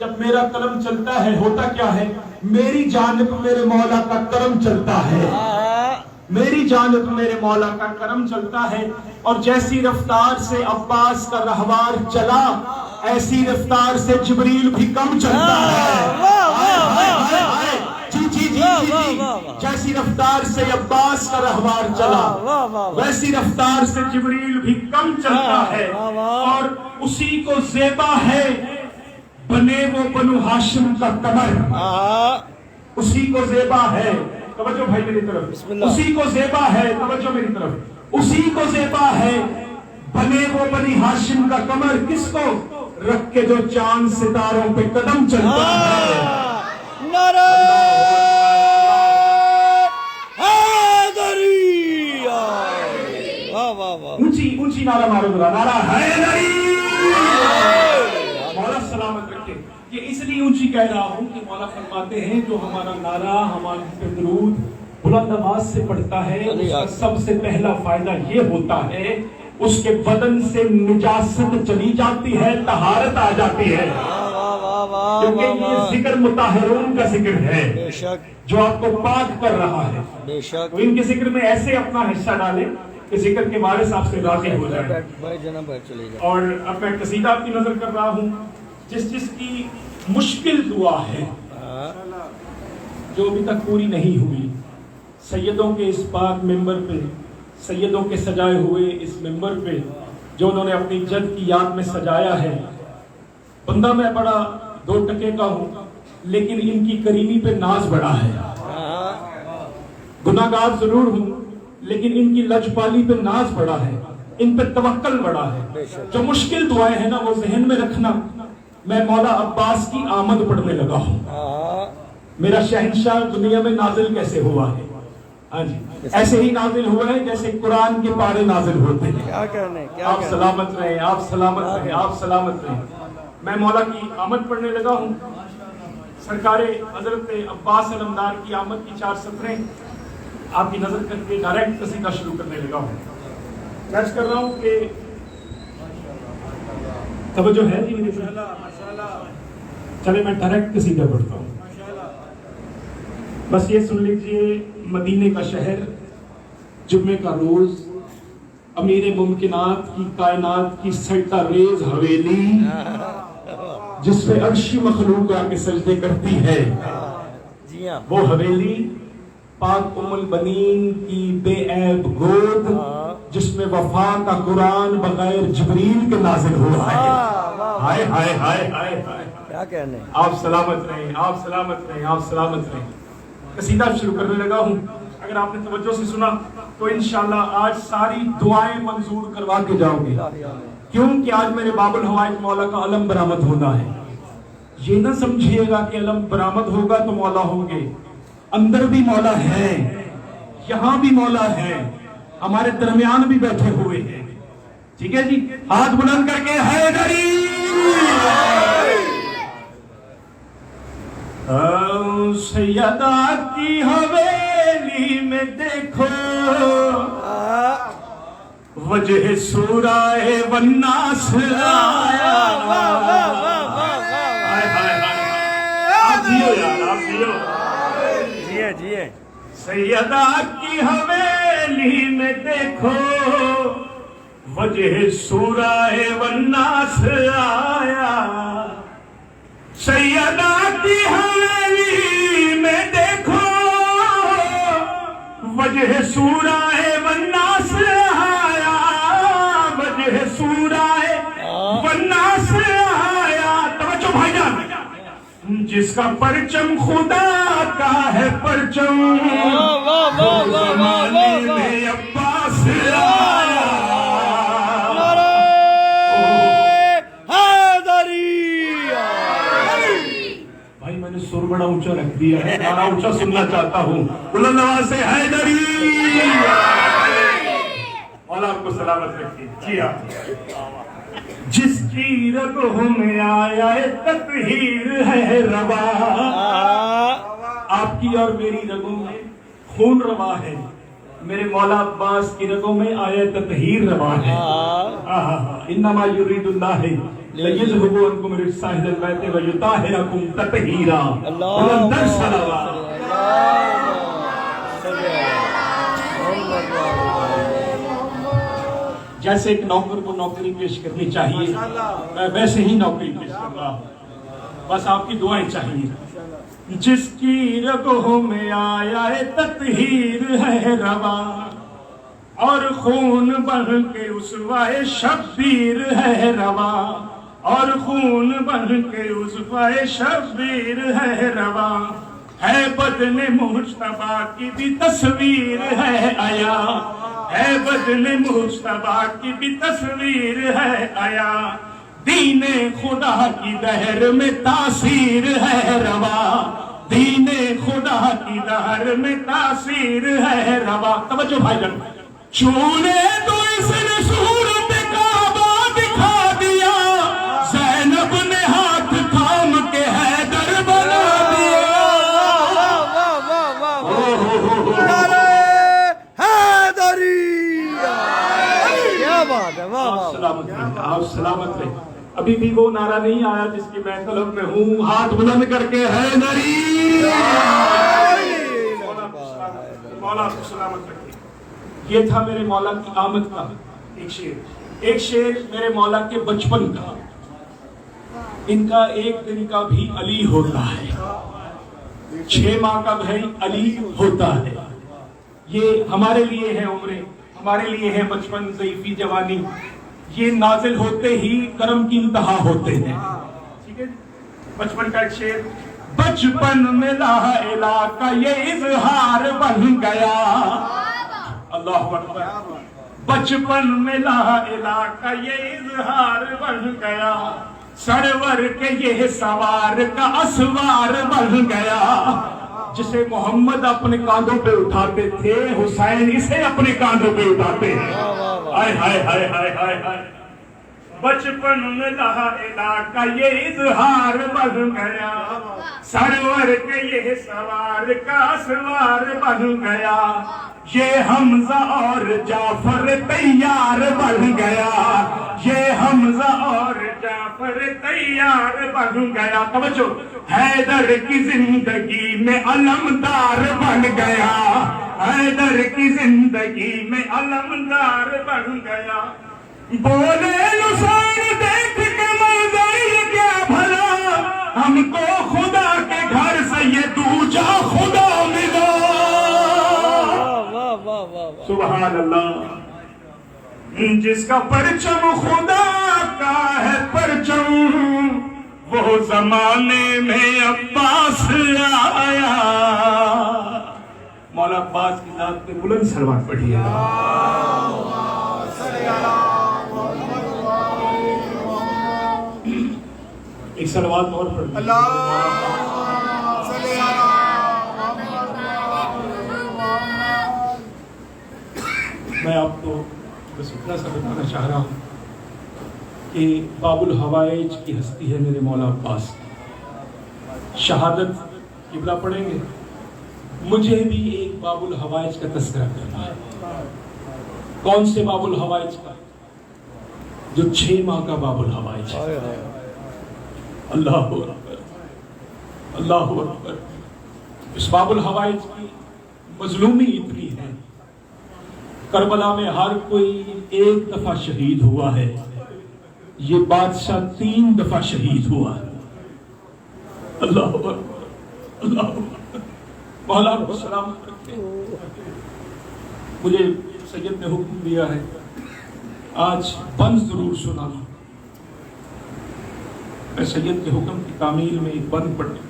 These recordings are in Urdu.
جب میرا قلم چلتا ہے ہوتا کیا ہے؟ میری جانب میرے مولا کا کرم چلتا ہے، میری جانب میرے مولا کا کرم چلتا ہے. اور جیسی رفتار سے عباس کا رہوار چلا، ایسی رفتار سے جبریل بھی کم چلتا ہے. جی جیسی رفتار سے عباس کا رہوار چلا، ویسی رفتار سے جبریل بھی کم چلتا ہے. اور اسی کو زیبا ہے بنے وہ بنو ہاشم کا کمر، اسی کو زیبا ہے، توجہ بھائی میری طرف، اسی کو زیبا ہے، توجہ میری طرف، اسی کو زیبا ہے بنے وہ بنی ہاشم کا کمر. کس کو؟ رکھ کے جو چاند ستاروں پہ قدم چلتا ہے. نعرہ حیدری! واہ واہ واہ! اونچی نعرہ مارو ذرا، نعرہ حیدری! مولا سلامت رکھے. یہ اس لیے اونچی کہہ رہا ہوں کہ مولا فرماتے ہیں جو ہمارا نعرہ، ہمارا درود بلند آواز سے پڑھتا ہے، اس کا سب سے پہلا فائدہ یہ ہوتا ہے اس کے بدن سے نجاست چلی جاتی ہے، طہارت آ جاتی ہے. کیونکہ یہ ذکر مطہرون کا ذکر ہے جو آپ کو پاک کر رہا ہے. تو ان کے ذکر میں ایسے اپنا حصہ ڈالیں کہ ذکر کے وارث آپ سے راضی ہو جائے. اور اب میں قصیدہ آپ کی نظر کر رہا ہوں، جس کی مشکل دعا ہے جو ابھی تک پوری نہیں ہوئی. سیدوں کے اس پاک ممبر پہ، سیدوں کے سجائے ہوئے اس ممبر پہ جو انہوں نے اپنی جد کی یاد میں سجایا ہے. بندہ میں بڑا 2 ٹکے کا ہوں، لیکن ان کی کریمی پہ ناز بڑا ہے. گناہگار ضرور ہوں، لیکن ان کی لجپالی پہ ناز بڑا ہے، ان پہ توکل بڑا ہے. جو مشکل دعائیں ہیں نا وہ ذہن میں رکھنا. میں مولا عباس کی آمد پڑھنے لگا ہوں. میرا شہنشاہ دنیا میں نازل کیسے ہوا ہے؟ ہاں جی، ایسے ہی نازل ہوا ہے جیسے قرآن کے پارے نازل ہوتے ہیں. آپ سلامت رہیں، آپ سلامت رہیں، آپ سلامت رہیں. میں مولا کی آمد پڑھنے لگا ہوں. سرکار حضرت عباس علمدار کی آمد کی 4 سطریں آپ کی نظر کر کے ڈائریکٹ قصیدہ شروع کرنے لگا ہوں. درج کر رہا ہوں کہ توجہ ہے جی میری طرف؟ چلے میں ڈائریکٹ قصیدہ پڑھتا ہوں. بس یہ سن لیجئے. مدینے کا شہر، جمعے کا روز، امیر ممکنات کی کائنات کی سجدہ ریز حویلی، جس پہ عرشی مخلوق آ کے سجدے کرتی ہے، وہ حویلی پاک ام البنین کی بے عیب گود، جس میں وفا کا قرآن بغیر جبریل کے نازل ہوا ہے. ہائے ہائے ہائے ہائے ہائے! کیا کہنے؟ آپ سلامت رہیں، آپ سلامت رہیں، آپ سلامت رہیں. قصیدہ شروع کرنے لگا ہوں. اگر آپ نے توجہ سے سنا تو انشاءاللہ آج ساری دعائیں منظور کروا کے جاؤ گے، کیونکہ آج میرے باب الحوائج مولا کا علم برآمد ہونا ہے. یہ نہ سمجھیے گا کہ علم برآمد ہوگا تو مولا ہوں گے. اندر بھی مولا ہے، یہاں بھی مولا ہے، ہمارے درمیان بھی بیٹھے ہوئے ہیں. ٹھیک ہے جی، ہاتھ بلند کر کے حیدری! سیدہ کی حویلی میں دیکھو وجہ سورہ والناس آیا. آپ جیو یار، آپ جیو. جیے. سیدہ کی حویلی میں دیکھو وجہ سورہ والناس آیا. سیدہ کی حویلی میں دیکھو وجہ سورہ والناس آیا. وجہ سورہ والناس آیا. توجہ بھائی جان، جس کا پرچم خدا کا ہے پرچم، زمانے میں عباس آیا. میں نے سر بڑا اونچا رکھ دیا ہے، نعرہ اونچا سننا چاہتا ہوں. بلند آواز سے حیدری! مولا آپ کو سلامت رکھیے. جی ہاں، جس کی رگوں میں آیا تطہیر ہے روا، آپ کی اور میری رگوں میں خون روا ہے. میرے مولا عباس کی رگوں میں آیا تطہیر روا ہے. انما یرید اللہ ليذهب عنكم رجس أهل البيت ويطهركم تطهيرا. اللهم بلند صلوات. جیسے ایک نوکر کو نوکری پیش کرنی چاہیے میں ویسے ہی نوکری پیش کر رہا ہوں. بس آپ کی دعائیں چاہیے. جس کی رگوں میں آیا ہے تطہیر ہے روا اور خون بن کے اسوائے شبیر ہے روا اور خون بن کے اسوائے شبیر ہے روا ہے بدن مجتبیٰ کی بھی تصویر ہے آیا ہے بدن مجتبیٰ کی بھی تصویر ہے آیا دین خدا کی لہر میں تاثیر ہے روا دین خدا کی لہر میں تاثیر ہے روا. توجہ بھائی جان. چولے تو اس نے صورت کعبہ دکھا دیا زینب نے ہاتھ تھام کے حیدر بنا دیا. کیا بات ہے. آپ سلامت رہیں آپ سلامت رہیں. ابھی بھی وہ نعرہ نہیں آیا جس کی میں طلب میں ہوں. ہاتھ بلند کر کے حیدری. مولا کو سلامت رکھے. یہ تھا میرے مولا کی آمد کا ایک شعر. ایک شعر میرے مولا کے بچپن کا. ان کا ایک دن کا بھی علی ہوتا ہے 6 ماہ کا بھائی علی ہوتا ہے. یہ ہمارے لیے ہے عمریں ہمارے لیے ہے بچپن ضعیفی جوانی. یہ نازل ہوتے ہی کرم کی انتہا ہوتے ہیں. ٹھیک ہے. بچپن کا ایک شعر. بچپن میں لا الہ کا یہ اظہار بن گیا. اللہ اکبر. بچپن میں لا الہ کا یہ اظہار بن گیا سرور کے یہ سوار کا اسوار بن گیا. جسے محمد اپنے کاندھوں پہ اٹھاتے تھے حسین اسے اپنے کاندھوں پہ اٹھاتے ہیں. ہائے ہائے ہائے ہائے ہائے ہائے. بچپن میں لا الہ کا یہ اظہار بن گیا سرور کے یہ سوار کا اسوار بن گیا یہ حمزہ اور جعفر تیار بن گیا یہ حمزہ اور جعفر تیار بن گیا. توجہ. حیدر کی زندگی میں علمدار بن گیا حیدر کی زندگی میں علمدار بن گیا. بولے حسین دیکھ کے منظر کیا بھلا ہم کو خدا کے گھر سے یہ دوجا خدا ملا. سبحان اللہ. جس کا پرچم خدا کا ہے پرچم وہ زمانے میں عباس آیا. مولا عباس کی ذات پہ بلند صلوات پڑھیے. ایک صلوات اور پڑھیے. میں آپ کو بس اتنا سا بتانا چاہ رہا ہوں کہ باب الحوائج کی ہستی ہے میرے مولا عباس. شہادت قبلہ پڑھیں گے. مجھے بھی ایک باب الحوائج کا تذکرہ کرنا ہے. کون سے باب الحوائج کا؟ جو 6 ماہ کا باب الحوائج ہے. اللہ اکبر اللہ اکبر. اس باب الحوائج کی مظلومی اتنی ہے. کربلا میں ہر کوئی 1 دفعہ شہید ہوا ہے. یہ بادشاہ 3 دفعہ شہید ہوا ہے. اللہ اکبر اللہ اکبر. مولا کو سلامت رکھے. مجھے سید نے حکم دیا ہے آج بند ضرور سنانا. میں سید کے حکم کی تعمیل میں ایک بند پڑھنے.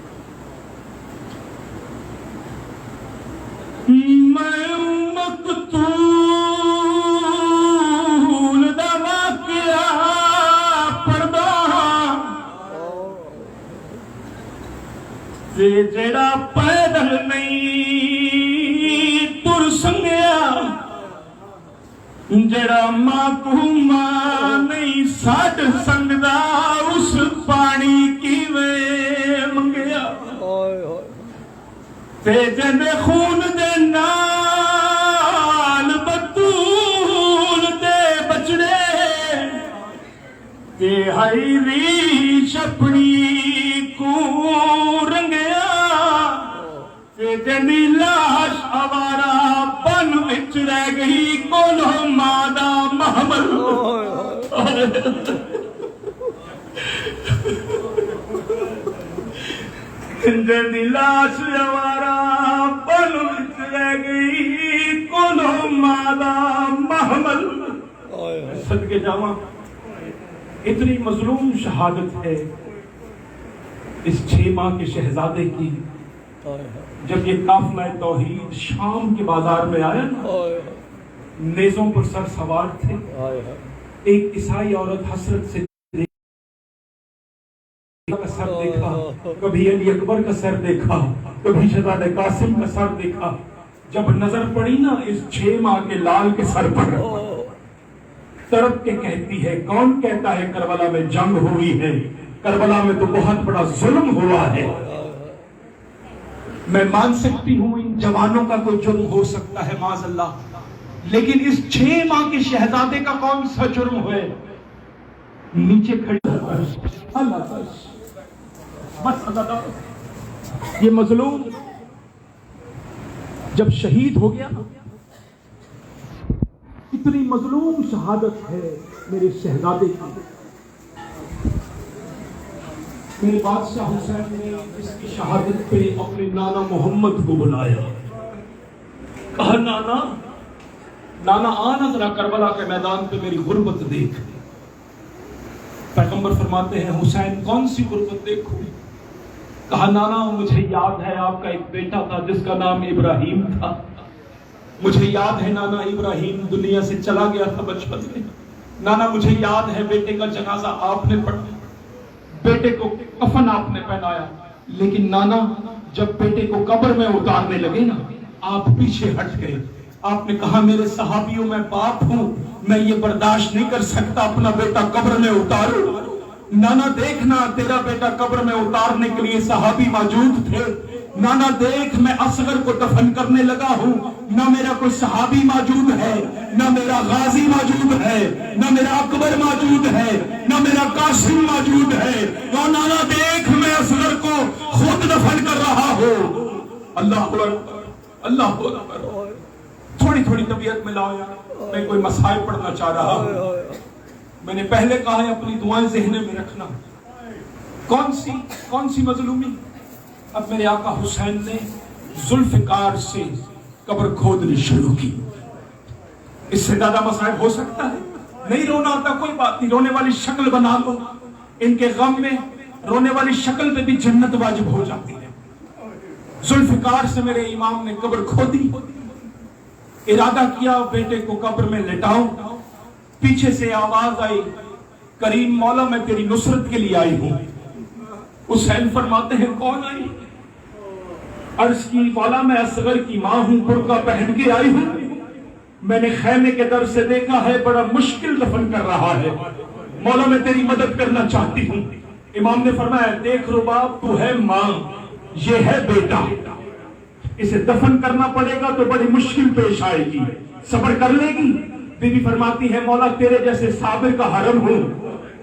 جڑا پیدل نہیں تر سنگیا جڑا ماں کو ماں نہیں ساڈ سنگدا اس پانی کی وے منگیا تے جندے خون دے نال بطول دے بچڑے کہ ہائی ریش اپنی کو رنگیا کہ جنی لاش آوارا بن وچ رہ گئی کولو مادہ محمل جنی لاش آوارا بن وچ رہ گئی کولو مادہ محمل. صدقے جاواں اتنی مظلوم شہادت ہے اس 6 ماہ کے شہزادے کی. جب یہ قافلہ توحید شام کے بازار میں آیا نا، نیزوں پر سر سوار تھے. ایک عیسائی عورت حسرت سے کا سر دیکھا، کبھی علی اکبر کا سر دیکھا، کبھی شہزادہ قاسم کا سر دیکھا. جب نظر پڑی نا اس 6 ماہ کے لال کے سر پر، تڑپ کے کہتی ہے، کون کہتا ہے کربلا میں جنگ ہوئی ہے؟ کربلا میں تو بہت بڑا ظلم ہوا ہے. میں مان سکتی ہوں ان جوانوں کا کوئی جرم ہو سکتا ہے معاذ اللہ، لیکن اس 6 ماہ کے شہزادے کا کون سا جرم ہوئے؟ نیچے کھڑی اللہ بس اللہ. یہ مظلوم جب شہید ہو گیا، اتنی مظلوم شہادت ہے میرے شہزادے کی. میرے بادشاہ حسین نے اس کی شہادت پہ اپنے نانا محمد کو بلایا. کہا نانا آنا ذرا کربلا کے میدان پہ میری غربت دیکھ. پیغمبر فرماتے ہیں حسین کون سی غربت دیکھوں؟ کہا نانا مجھے یاد ہے آپ کا ایک بیٹا تھا جس کا نام ابراہیم تھا. مجھے یاد ہے نانا ابراہیم دنیا سے چلا گیا تھا بچپن میں. نانا مجھے یاد ہے بیٹے کا جنازہ آپ نے پڑھا، بیٹے کو کفن آپ نے پہنایا، لیکن نانا جب بیٹے کو قبر میں اتارنے لگے نا آپ پیچھے ہٹ گئے. آپ نے کہا میرے صحابیوں میں باپ ہوں، میں یہ برداشت نہیں کر سکتا اپنا بیٹا قبر میں اتاروں. نانا دیکھنا تیرا بیٹا قبر میں اتارنے کے لیے صحابی موجود تھے. نانا دیکھ میں اصغر کو دفن کرنے لگا ہوں، نہ میرا کوئی صحابی موجود ہے، نہ میرا غازی موجود ہے، نہ میرا اکبر موجود ہے، نہ میرا قاسم موجود ہے. نانا دیکھ میں اصغر کو خود دفن کر رہا ہوں. اللہ اکبر اللہ اکبر. تھوڑی تھوڑی طبیعت میں لاؤ یار، میں کوئی مسائل پڑھنا چاہ رہا ہوں. میں نے پہلے کہا ہے اپنی دعائیں ذہن میں رکھنا. کون سی مظلومی؟ اب میرے آقا حسین نے ذوالفقار سے قبر کھودنی شروع کی. اس سے زیادہ مسائل ہو سکتا ہے؟ نہیں رونا آتا کوئی بات نہیں، رونے والی شکل بنا لو. ان کے غم میں رونے والی شکل پہ بھی جنت واجب ہو جاتی ہے. ذوالفقار سے میرے امام نے قبر کھودی. ارادہ کیا بیٹے کو قبر میں لٹاؤں. پیچھے سے آواز آئی، کریم مولا میں تیری نصرت کے لیے آئی ہوں. حسین فرماتے ہیں کون آئی؟ عرض کی مولا میں اصغر کی ماں ہوں، برقع پہن کے آئی ہوں. میں نے خیمے کے در سے دیکھا ہے بڑا مشکل دفن کر رہا ہے، مولا میں تیری مدد کرنا چاہتی ہوں. امام نے فرمایا دیکھ رباب تو ہے ماں، یہ ہے بیٹا، اسے دفن کرنا پڑے گا تو بڑی مشکل پیش آئے گی، صبر کر لے گی؟ بی بی فرماتی ہے مولا تیرے جیسے صابر کا حرم ہوں،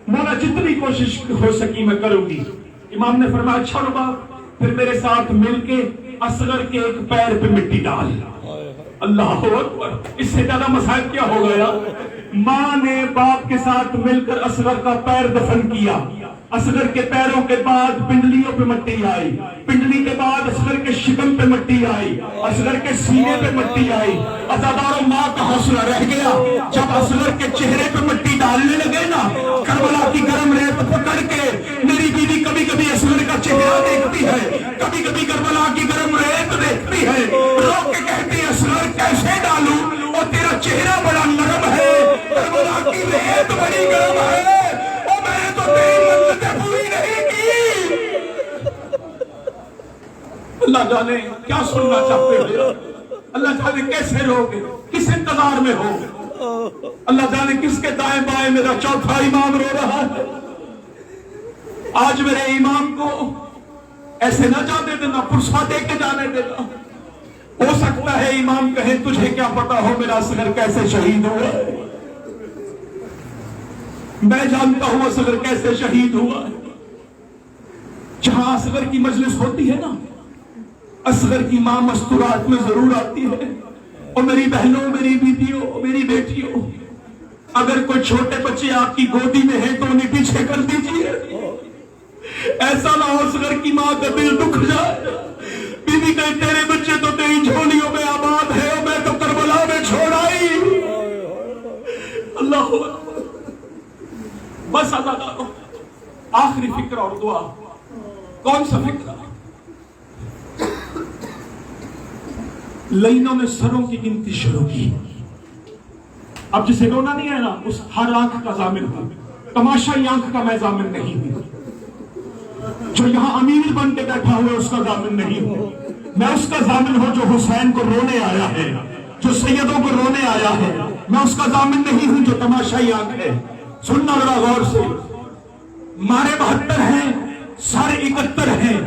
مولا جتنی کوشش ہو سکی میں کروں گی. امام نے فرمایا اچھا رباب پھر میرے ساتھ مل کے اصغر کے ایک پیر پہ مٹی ڈال. اللہ اکبر. اس سے زیادہ مسائل کیا ہو گیا؟ ماں نے باپ کے ساتھ مل کر اصغر کا پیر دفن کیا. اصغر کے پیروں کے بعد پنڈلیوں پہ مٹی آئی، پنڈلی کے بعد اصغر کے شکم پہ مٹی آئی، اصغر کے سینے پہ مٹی آئی. عزاداروں ماں کا حوصلہ رہ گیا. جب اصغر کے چہرے پہ مٹی ڈالنے لگے نا، کربلا کی گرم ریت پکڑ کے میری بیوی کبھی کبھی اصغر کا چہرہ دیکھتی ہے، کبھی کبھی کربلا کی گرم ریت دیکھتی ہے، رو کے کہتی ہے اصغر کیسے ڈالوں؟ اور تیرا چہرہ بڑا نرم ہے، کربلا کی ریت بڑی گرم ہے، اور میں تو تیری منتیں پوری نہیں کی. اللہ جانے کیا سننا چاہتے ہو، اللہ جانے کیسے روگے، کس انتظار میں ہو، اللہ جانے کس کے دائیں بائیں میرا چوتھا امام رو رہا ہے. آج میرے امام کو ایسے نہ جانے دینا، پرسا دے کے جانے دینا. ہو سکتا ہے امام کہے تجھے کیا پتا ہو میرا اصغر کیسے شہید ہوا. میں جانتا ہوں اصغر کیسے شہید ہوا ہے. جہاں اصغر کی مجلس ہوتی ہے نا، اصغر کی ماں مستورات میں ضرور آتی ہے. اور میری بہنوں، میری بیٹیوں، میری بیٹیوں، اگر کوئی چھوٹے بچے آپ کی گودی میں ہیں تو انہیں پیچھے کر دیجیے. ایسا نہ ہو اصغر کی ماں کا دل دکھ جائے. بیوی کہے تیرے بچے تو تیری جھولیوں میں آباد ہے اور میں تو کربلا میں چھوڑ آئی. اللہ اکبر. بس عزادارو، آخری فکر اور دعا. کون سا فکر؟ لائنوں میں سروں کی گنتی شروع کی. اب جسے رونا نہیں ہے نا، اس ہر آنکھ کا ضامن ہوں. تماشائی آنکھ کا میں ضامن نہیں ہوں. جو یہاں امیر بن کے بیٹھا ہوا اس کا ضامن نہیں ہوں. میں اس کا ضامن ہوں جو حسین کو رونے آیا ہے، جو سیدوں کو رونے آیا ہے. میں اس کا ضامن نہیں ہوں جو تماشائی آنکھ ہے. سننا ذرا غور سے. مارے 72 ہیں، سر 71 ہیں.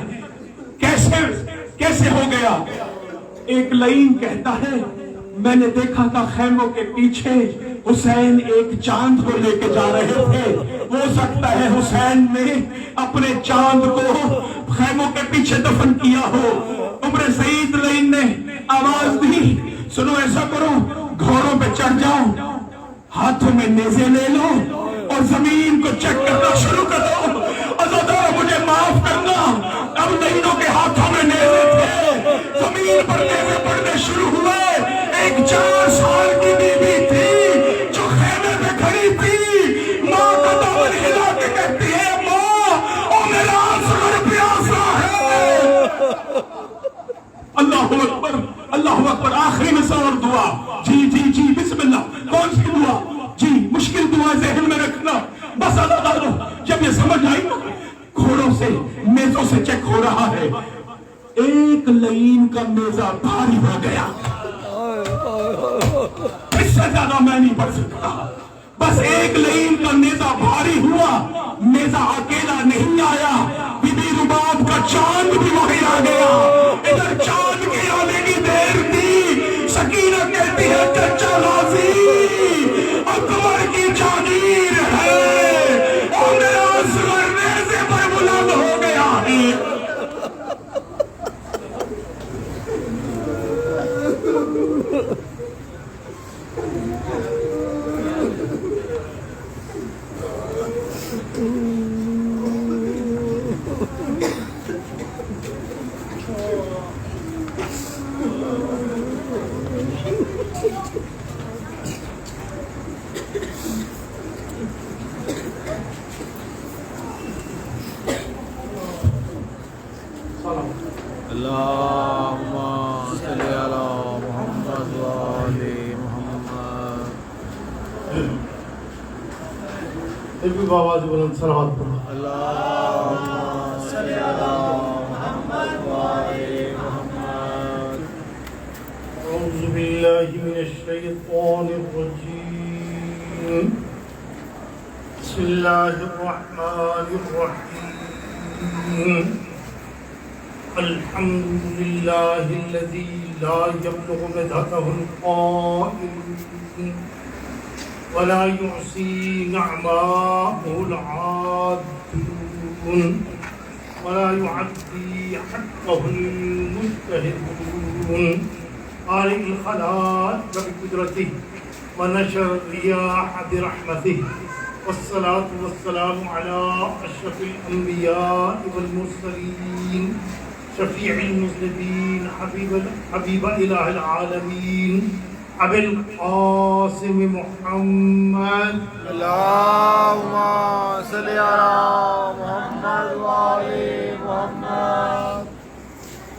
کیسے ہو گیا؟ ایک لائن کہتا ہے میں نے دیکھا تھا خیموں کے پیچھے حسین ایک چاند کو لے کے جا رہے تھے. ہو سکتا ہے حسین نے اپنے چاند کو خیموں کے پیچھے دفن کیا ہو. عمر سعید لائن نے آواز دی، سنو ایسا کرو، گھوڑوں پہ چڑھ جاؤ، ہاتھوں میں نیزے لے لو اور زمین کو چیک کرنا شروع کر دو. عزادارو مجھے معاف کرنا، اب لائنوں کے ہاتھوں میں نیزے تھے، زمین پر نیزے پڑنے شروع ہوئے. ایک 4 سال کی بیوی تھی جو خیمے میں کھڑی تھی، ماں کا دامن ہلا کے کہتی ہے ماں او میرا اصغر پیاسا ہے. اللہ اکبر، اللہ اکبر. آخری مثال اور دعا. جی بسم اللہ. کون سی دعا؟ جی مشکل دعا ذہن میں رکھنا. بس عزادارو جب یہ سمجھ آئی نا گھوڑوں سے نیزوں سے چیک ہو رہا ہے، ایک لائن کا نیزہ بھاری ہو گیا. اس سے زیادہ میں نہیں پڑھ سکتا. بس ایک لائن کا نیزہ بھاری ہوا. نیزہ اکیلا نہیں آیا، بی بی رباب کا چاند بھی وہیں آ گیا. ادھر چاند کے آنے کی دیر تھی. سکینہ کہتی ہے چچا غازی اکبر کی جاگیر ہے اور میرا اصغر نیزے پر بلند ہو گیا ہے. اللهم صل على محمد وآل محمد. ایک آواز بلند صلوات پڑھو. اللهم صل على محمد وآل محمد. اعوذ باللہ من الشیطان الرجیم. بسم اللہ الرحمن الرحیم. الحمد لله الذي لا يبلغ مدحته القائل ولا يحصي نعماءه العادون ولا يعدي حقه المجتهدون. خالق الخلائق بقدرته ونشر الرياح برحمته والصلاة والسلام على أشرف الأنبياء والمرسلين شفيع المذنبين حبيب إله العالمين أبي القاسم محمد. اللهم صل على محمد وآل محمد.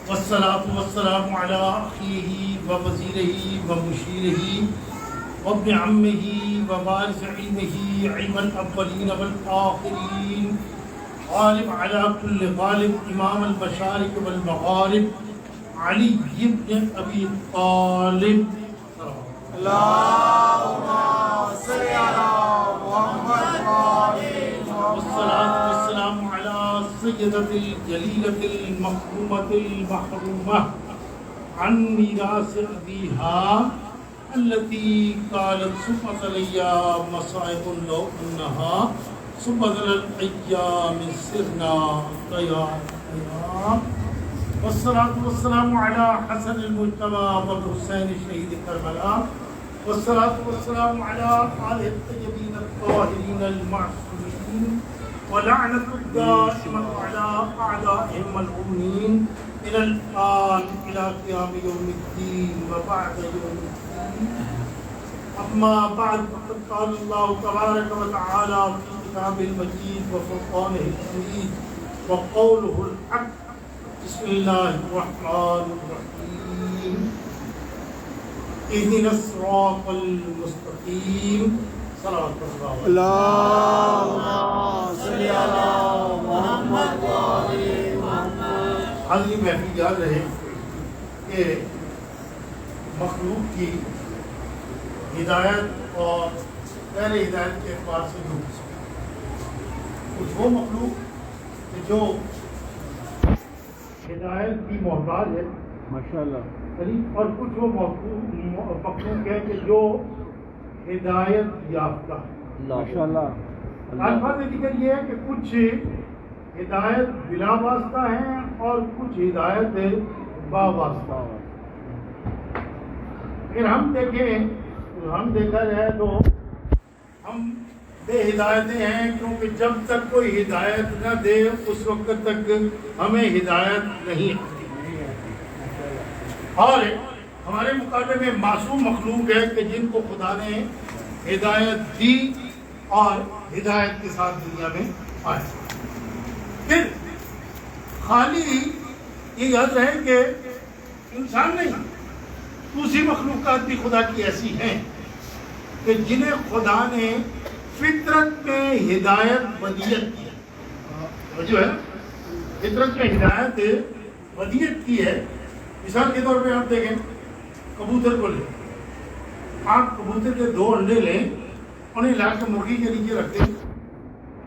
والصلاة والسلام على أخيه ووزيره ومشيره وابن عمه ووارث علمه علم الأولين والآخرين غالب على كل غالب إمام المشارق والمغارب علي بن أبي طالب. اللهم صل على محمد وآل محمد. والصلاة والسلام على السيدة الجليلة المخرومة المحرومة عن ميراث أبيها التي قالت سبحت الأيام مصائب لو أنها سبحت الأيام سرنا قيام. والصلاة والسلام على حسن المجتبى والحسين شهيد كربلاء. والصلاة والسلام على آل الطيبين الطاهرين المعصومين ولعنة الدائمة على أعدائهم المؤمنين من الآن إلى قيام يوم الدين وبعد يوم الدين. أما بعد فقد قال الله تبارك وتعالى في كتابه المجيد وفرقانه الحميد وقوله الحق. بسم الله الرحمن الرحيم. اهدنا الصراط المستقيم. صلوات الله. اللهم صل على محمد وآل محمد. حاضرین محفل یاد رہے کہ مخلوق کی ہدایت اور غیر ہدایت کے اعتبار سے دو قسم. کچھ وہ مخلوق کہ جو ہدایت کی محتاج ہے ماشاءاللہ. اور کچھ وہ مخلوق ہے کہ جو ہدایت یافتہ ہے. ماشاءاللہ. الفاظ ذکر یہ ہے کہ کچھ ہدایت بلا واسطہ ہیں اور کچھ ہدایت با واسطہ. اگر ہم دیکھا جائے تو ہم بے ہدایتیں ہیں، کیونکہ جب تک کوئی ہدایت نہ دے اس وقت تک ہمیں ہدایت نہیں آتی. اور ہمارے مقابلے میں معصوم مخلوق ہے کہ جن کو خدا نے ہدایت دی اور ہدایت کے ساتھ دنیا میں آئے. پھر خالی یہ یاد رہے کہ انسان نہیں، دوسری مخلوقات بھی خدا کی ایسی ہیں کہ جنہیں خدا نے فطرت میں ہدایت ودیت کی ہے. جو ہے فطرت میں ہدایت ودیت کی ہے. مثال کے طور پہ آپ دیکھیں کبوتر کو لیں. آپ کبوتر کے 2 انڈے لیں، انہیں لا کے مرغی کے نیچے رکھ دیں.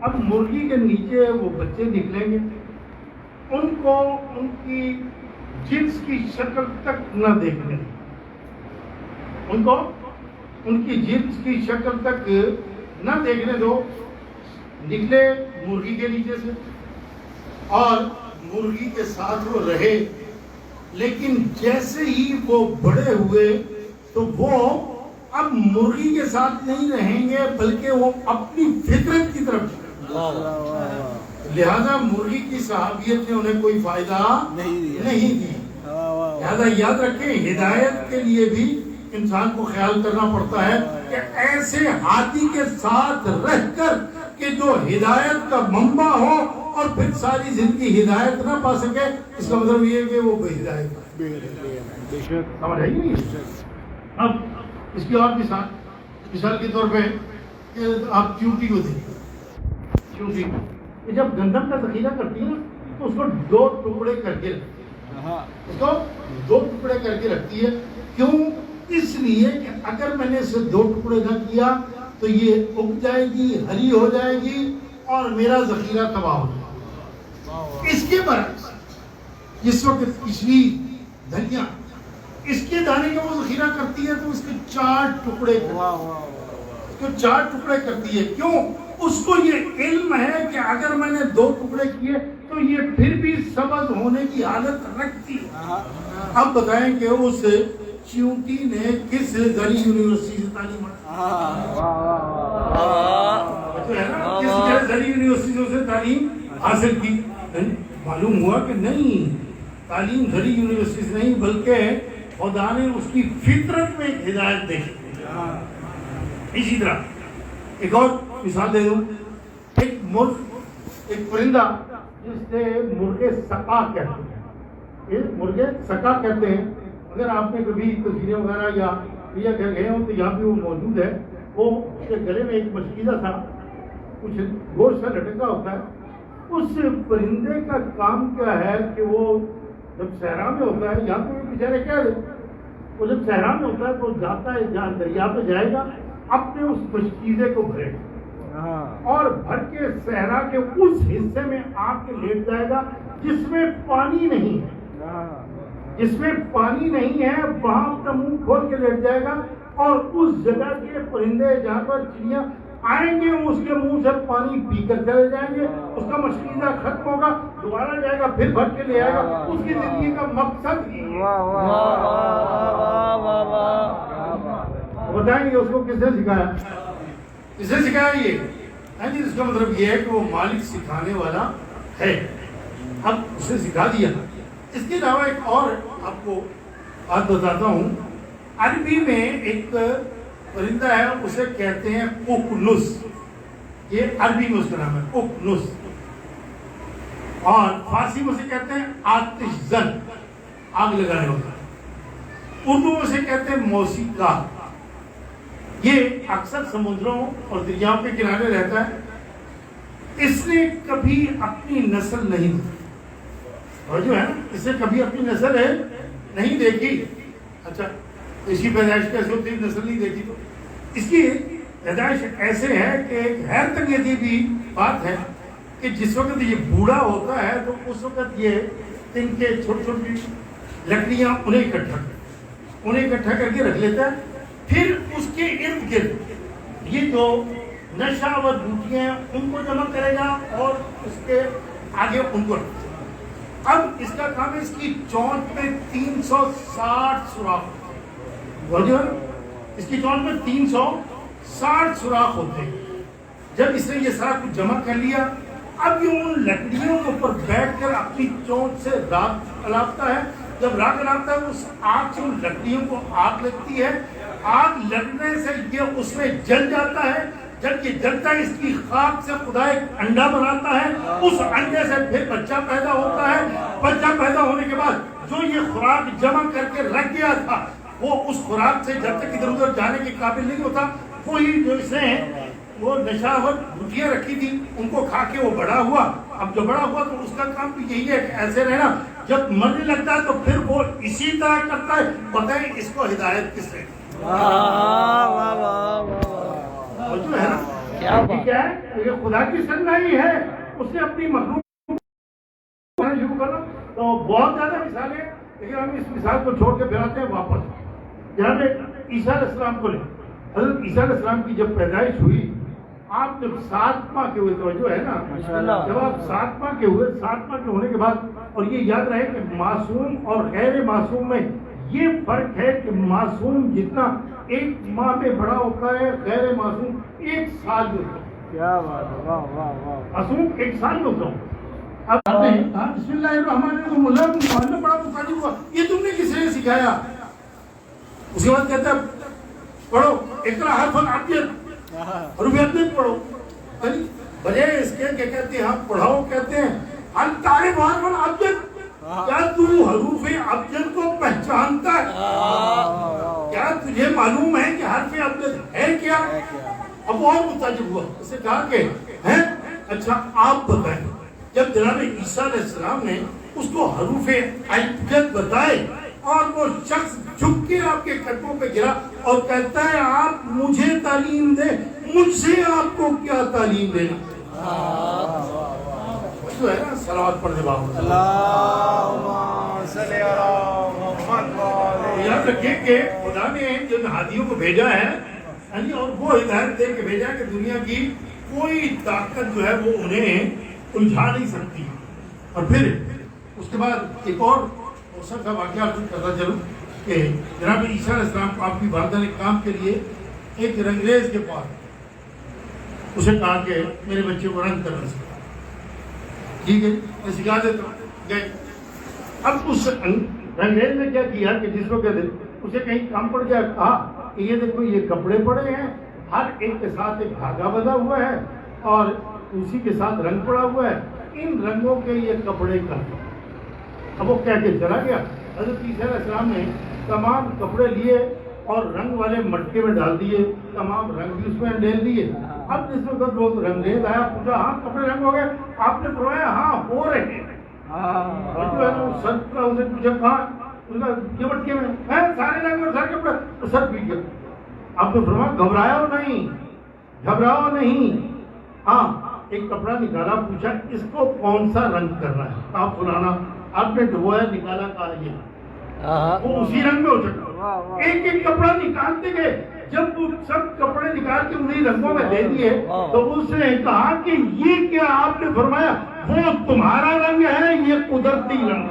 اب مرغی کے نیچے وہ بچے نکلیں گے، ان کو ان کی جنس کی شکل تک نہ دیکھنے دیں. ان کو ان کی جنس کی شکل تک نہ دیکھنے دو. نکلے مرغی کے نیچے سے اور مرغی کے ساتھ وہ رہے، لیکن جیسے ہی وہ بڑے ہوئے تو وہ اب مرغی کے ساتھ نہیں رہیں گے بلکہ وہ اپنی فطرت کی طرف چلیں. لہذا مرغی کی صحابیت نے انہیں کوئی فائدہ نہیں دی. لہذا یاد رکھیں ہدایت کے لیے بھی انسان کو خیال کرنا پڑتا ہے کہ ایسے ہاتھی کے ساتھ رہ کر کہ جو ہدایت کا منبع ہو اور پھر ساری زندگی ہدایت نہ پا سکے، اس کا مطلب یہ ہے کہ وہ بے ہدایت ہے. سمجھ آئی نہیں؟ اب اس کی اور مثال کے طور پہ آپ چیونٹی کو دیکھیں. چیونٹی جب گندم کا ذخیرہ کرتی ہے نا تو اس کو 2 ٹکڑے کر کے رکھتی ہے. کیوں؟ اس لیے کہ اگر میں نے اسے 2 ٹکڑے نہ کیا تو یہ اگ جائے گی، ہری ہو جائے گی اور میرا ذخیرہ تباہ ہو جائے گا. اس کے برعکس جس وقت پچھلی دھنیا اس کے دانے کا وہ ذخیرہ کرتی ہے تو اس کے 4 ٹکڑے کرتی ہے. کیوں؟ اس کو یہ علم ہے کہ اگر میں نے 2 ٹکڑے کیے تو یہ پھر بھی سبز ہونے کی حالت رکھتی ہے. اب بتائیں کہ اس چیونٹی نے کس زرعی یونیورسٹی سے تعلیم حاصل کی؟ معلوم ہوا کہ نہیں، تعلیم زرعی یونیورسٹی سے نہیں بلکہ خدا نے اس کی فطرت میں ہدایت دیکھی. اسی طرح ایک اور مثال دے دوں. ایک پرندہ جس سے مرغے سقا کہتے ہیں. مرغے سقا کہتے ہیں. اگر آپ نے کبھی تصویریں وغیرہ یا گئے ہوں تو یہاں پہ وہ موجود ہے. وہ اس کے گلے میں ایک مشکیزہ تھا، کچھ گوشت سے لٹکا ہوتا ہے. اس پرندے کا کام کیا ہے کہ وہ جب صحرا میں ہوتا ہے، یہاں پہ بیچارے کیا ہے، وہ جب صحرا میں ہوتا ہے تو جاتا ہے جہاں دریا پہ جائے گا، اپنے اس مشکیزے کو بھرے گا اور بھر کے صحرا کے اس حصے میں آ کے لیٹ جائے گا جس میں پانی نہیں ہے. جس میں پانی نہیں ہے وہاں اپنا منہ کھول کے لیٹ جائے گا اور اس جگہ کے پرندے جہاں پر چڑیاں آئیں گے اس کے منہ سے پانی پی کر چلے جائیں گے، اس کا مشکیزہ ختم ہوگا، دوبارہ جائے گا، پھر بھر کے لے آئے گا. اس کی زندگی کا مقصد ہی ہے. بتائیں گے اس کو کس نے سکھایا؟ کس نے سکھایا یہ؟ اس کا مطلب یہ ہے کہ وہ مالک سکھانے والا ہے. اب اسے سکھا دیا. اس کے علاوہ ایک اور آپ کو بات بتاتا ہوں. عربی میں ایک پرندہ ہے، اسے کہتے ہیں ققنص. یہ عربی میں اس کا نام ہے ققنص، اور فارسی میں اسے کہتے ہیں آتش زن، آگ لگانے والا. اردو میں اسے کہتے ہیں موسیقار. یہ اکثر سمندروں اور دریاؤں کے کنارے رہتا ہے. اس نے کبھی اپنی نسل نہیں دیکھی، اور جو ہے نا اس نے کبھی اپنی نسل ہے نہیں دیکھی. اچھا اس کی پیدائش کیسے ہوتی ہے؟ نسل نہیں دیکھی تو اس کی پیدائش ایسے ہے کہ ایک حیرت انگیز بھی بات ہے کہ جس وقت یہ بوڑھا ہوتا ہے تو اس وقت یہ ان کے چھوٹی چھوٹی لکڑیاں انہیں اکٹھا کر کے رکھ لیتا ہے. پھر اس کے ارد گرد یہ جو نشاور بوٹیاں ہیں ان کو جمع کرے گا اور اس کے آگے ان کو رکھے گا. اب اس کا کام ہے اس کی چونچ میں 360 سوراخ. اس کی چونچ میں 360 سوراخ ہوتے ہیں. جب اس نے یہ سارا کچھ جمع کر لیا، اب یہ ان لکڑیوں کے اوپر بیٹھ کر اپنی چونچ سے راکھ الاپتا ہے. جب راکھ الاپتا ہے اس آگ سے ان لکڑیوں کو آگ لگتی ہے. آگ لگنے سے یہ اس میں جل جاتا ہے. جب یہ جلتا ہے اس کی خاک سے خدا ایک انڈا بناتا ہے. اس انڈے سے پھر بچہ پیدا ہوتا ہے. بچہ پیدا ہونے کے بعد جو یہ خوراک جمع کر کے رکھ گیا تھا وہ اس خوراک سے جب تک ادھر ادھر جانے کے قابل نہیں ہوتا، وہی جو اس نے وہ نشاور بھٹیاں رکھی تھی ان کو کھا کے وہ بڑا ہوا. اب جو بڑا ہوا تو اس کا کام بھی یہی ہے کہ ایسے رہنا. جب مرنے لگتا ہے تو پھر وہ اسی طرح کرتا ہے. بتائیں اس کو ہدایت کس نے؟ جو ہے نا کیا ہے یہ خدا کی سنائی ہے. اس نے اپنی مخلوق شروع کرنا. تو بہت زیادہ مثالیں، لیکن ہم اس مثال کو چھوڑ کے پھر آتے ہیں واپس. جہاں پہ عیسیٰ علیہ السلام کو لے، حضرت عیسیٰ علیہ السلام کی جب پیدائش ہوئی، آپ جب 7 ماہ کے ہوئے، توجہ ہے نا، جب آپ 7 ماہ کے ہوئے، 7 ماہ کے ہونے کے بعد، اور یہ یاد رہے کہ معصوم اور غیر معصوم میں یہ فرق ہے کہ معصوم جتنا 1 ماہ میں بڑا ہوتا ہے، غیر معصوم 1 سال میں ہوتا ہے. کیا بات ہے، واہ واہ واہ. معصوم 1 سال میں ہوتا ہے. اب بسم اللہ الرحمن الرحیم اللہ بڑا متعجب ہوا، یہ تم نے کس نے سکھایا؟ اس کے بعد کہتا ہے پڑھو اقرا حرف الابجد، حروف ابجد پڑھو. بجائے اس کے کہ کہتے ہیں ہم پڑھاؤ، کہتے ہیں ہل تعریف حرف الابجد، کیا تو حروف ابجد کو پہچانتا ہے؟ کیا تجھے معلوم ہے کہ حرف ابجد ہے کیا؟ اب اور متعجب ہوا. اسے کہا کہ ہیں اچھا آپ بتائیں. جب جناب عیسیٰ علیہ السلام نے اس کو حروف ابجد بتائے اور وہ شخص جھک کے آپ کے قدموں پہ گرا اور کہتا ہے آپ مجھے تعلیم دیں، مجھ سے آپ کو کیا تعلیم دینا. جو ہے نا صلوات پڑھنے والا اللہم صلی علی محمد. یاد رکھیں کہ خدا نے جن ہادیوں کو بھیجا ہے اور وہ ہدایت دے کے بھیجا ہے کہ دنیا کی کوئی طاقت جو ہے وہ انہیں الجھا نہیں سکتی. اور پھر اس کے بعد ایک اور موسم کا واقعہ کرتا چلوں کہ جناب عیسیٰ علیہ السلام کو آپ کی والدہ نے کام کے لیے ایک رنگریز کے پاس اسے کہا کہ میرے بچے کو رنگ کرنا سکھا. ٹھیک ہے میں سکھا دیتا ہوں. گئے. اب اس رنگریز نے کیا کیا کہ جس وقت اسے کہیں کام پڑ گیا، کہا کہ یہ دیکھو یہ کپڑے پڑے ہیں، ہر ایک کے ساتھ ایک دھاگا بندھا ہوا ہے اور اسی کے ساتھ رنگ پڑا ہوا ہے، ان رنگوں کے یہ کپڑے کر دو. اب وہ کہہ کے چلا گیا. حضرت عیسیٰ علیہ السلام نے تمام کپڑے لیے اور رنگ والے مٹکے میں ڈال دیے، تمام رنگ بھی اس میں ڈال دیے. اب جس وقت وہ رنگریز آیا پوچھا ہاں کپڑے رنگ ہو گئے؟ آپ نے فرمایا ہاں ہو رہے ہیں. اور جو ہے نا سر اسے پوچھا کہاں؟ یہ مٹکے میں سارے رنگ اور سارے کپڑے. سر پیٹ گیا. آپ نے فرمایا گھبراؤ نہیں، گھبراؤ نہیں. ہاں ایک کپڑا نکالا، پوچھا اس کو کون سا رنگ کرنا ہے؟ آپ سنانا. آپ نے ڈھویا نکالا، کہا یہ وہ اسی رنگ میں ہو چکا. ایک ایک کپڑا نکالتے گئے. جب وہ سب کپڑے نکال کے انہیں رنگوں میں دے دیے تو اس نے کہا کہ یہ کیا؟ آپ نے فرمایا وہ تمہارا رنگ ہے، یہ قدرتی رنگ.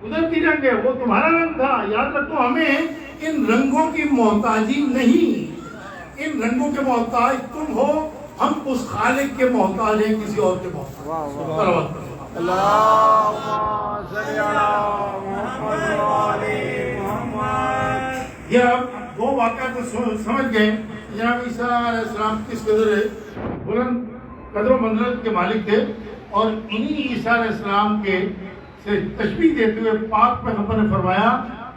قدرتی رنگ ہے، وہ تمہارا رنگ تھا. یاد رکھو ہمیں ان رنگوں کی محتاجی نہیں، ان رنگوں کے محتاج تم ہو، ہم اس خالق کے محتاج ہیں، کسی اور کے محتاج. یہ آپ دو واقعات سمجھ گئے. جناب عیسیٰ علیہ السلام کس قدر بلند قدر و منزلت کے مالک تھے، اور انہی عیسیٰ علیہ السلام کے سے تشبیہ دیتے ہوئے پاک پیغمبر نے فرمایا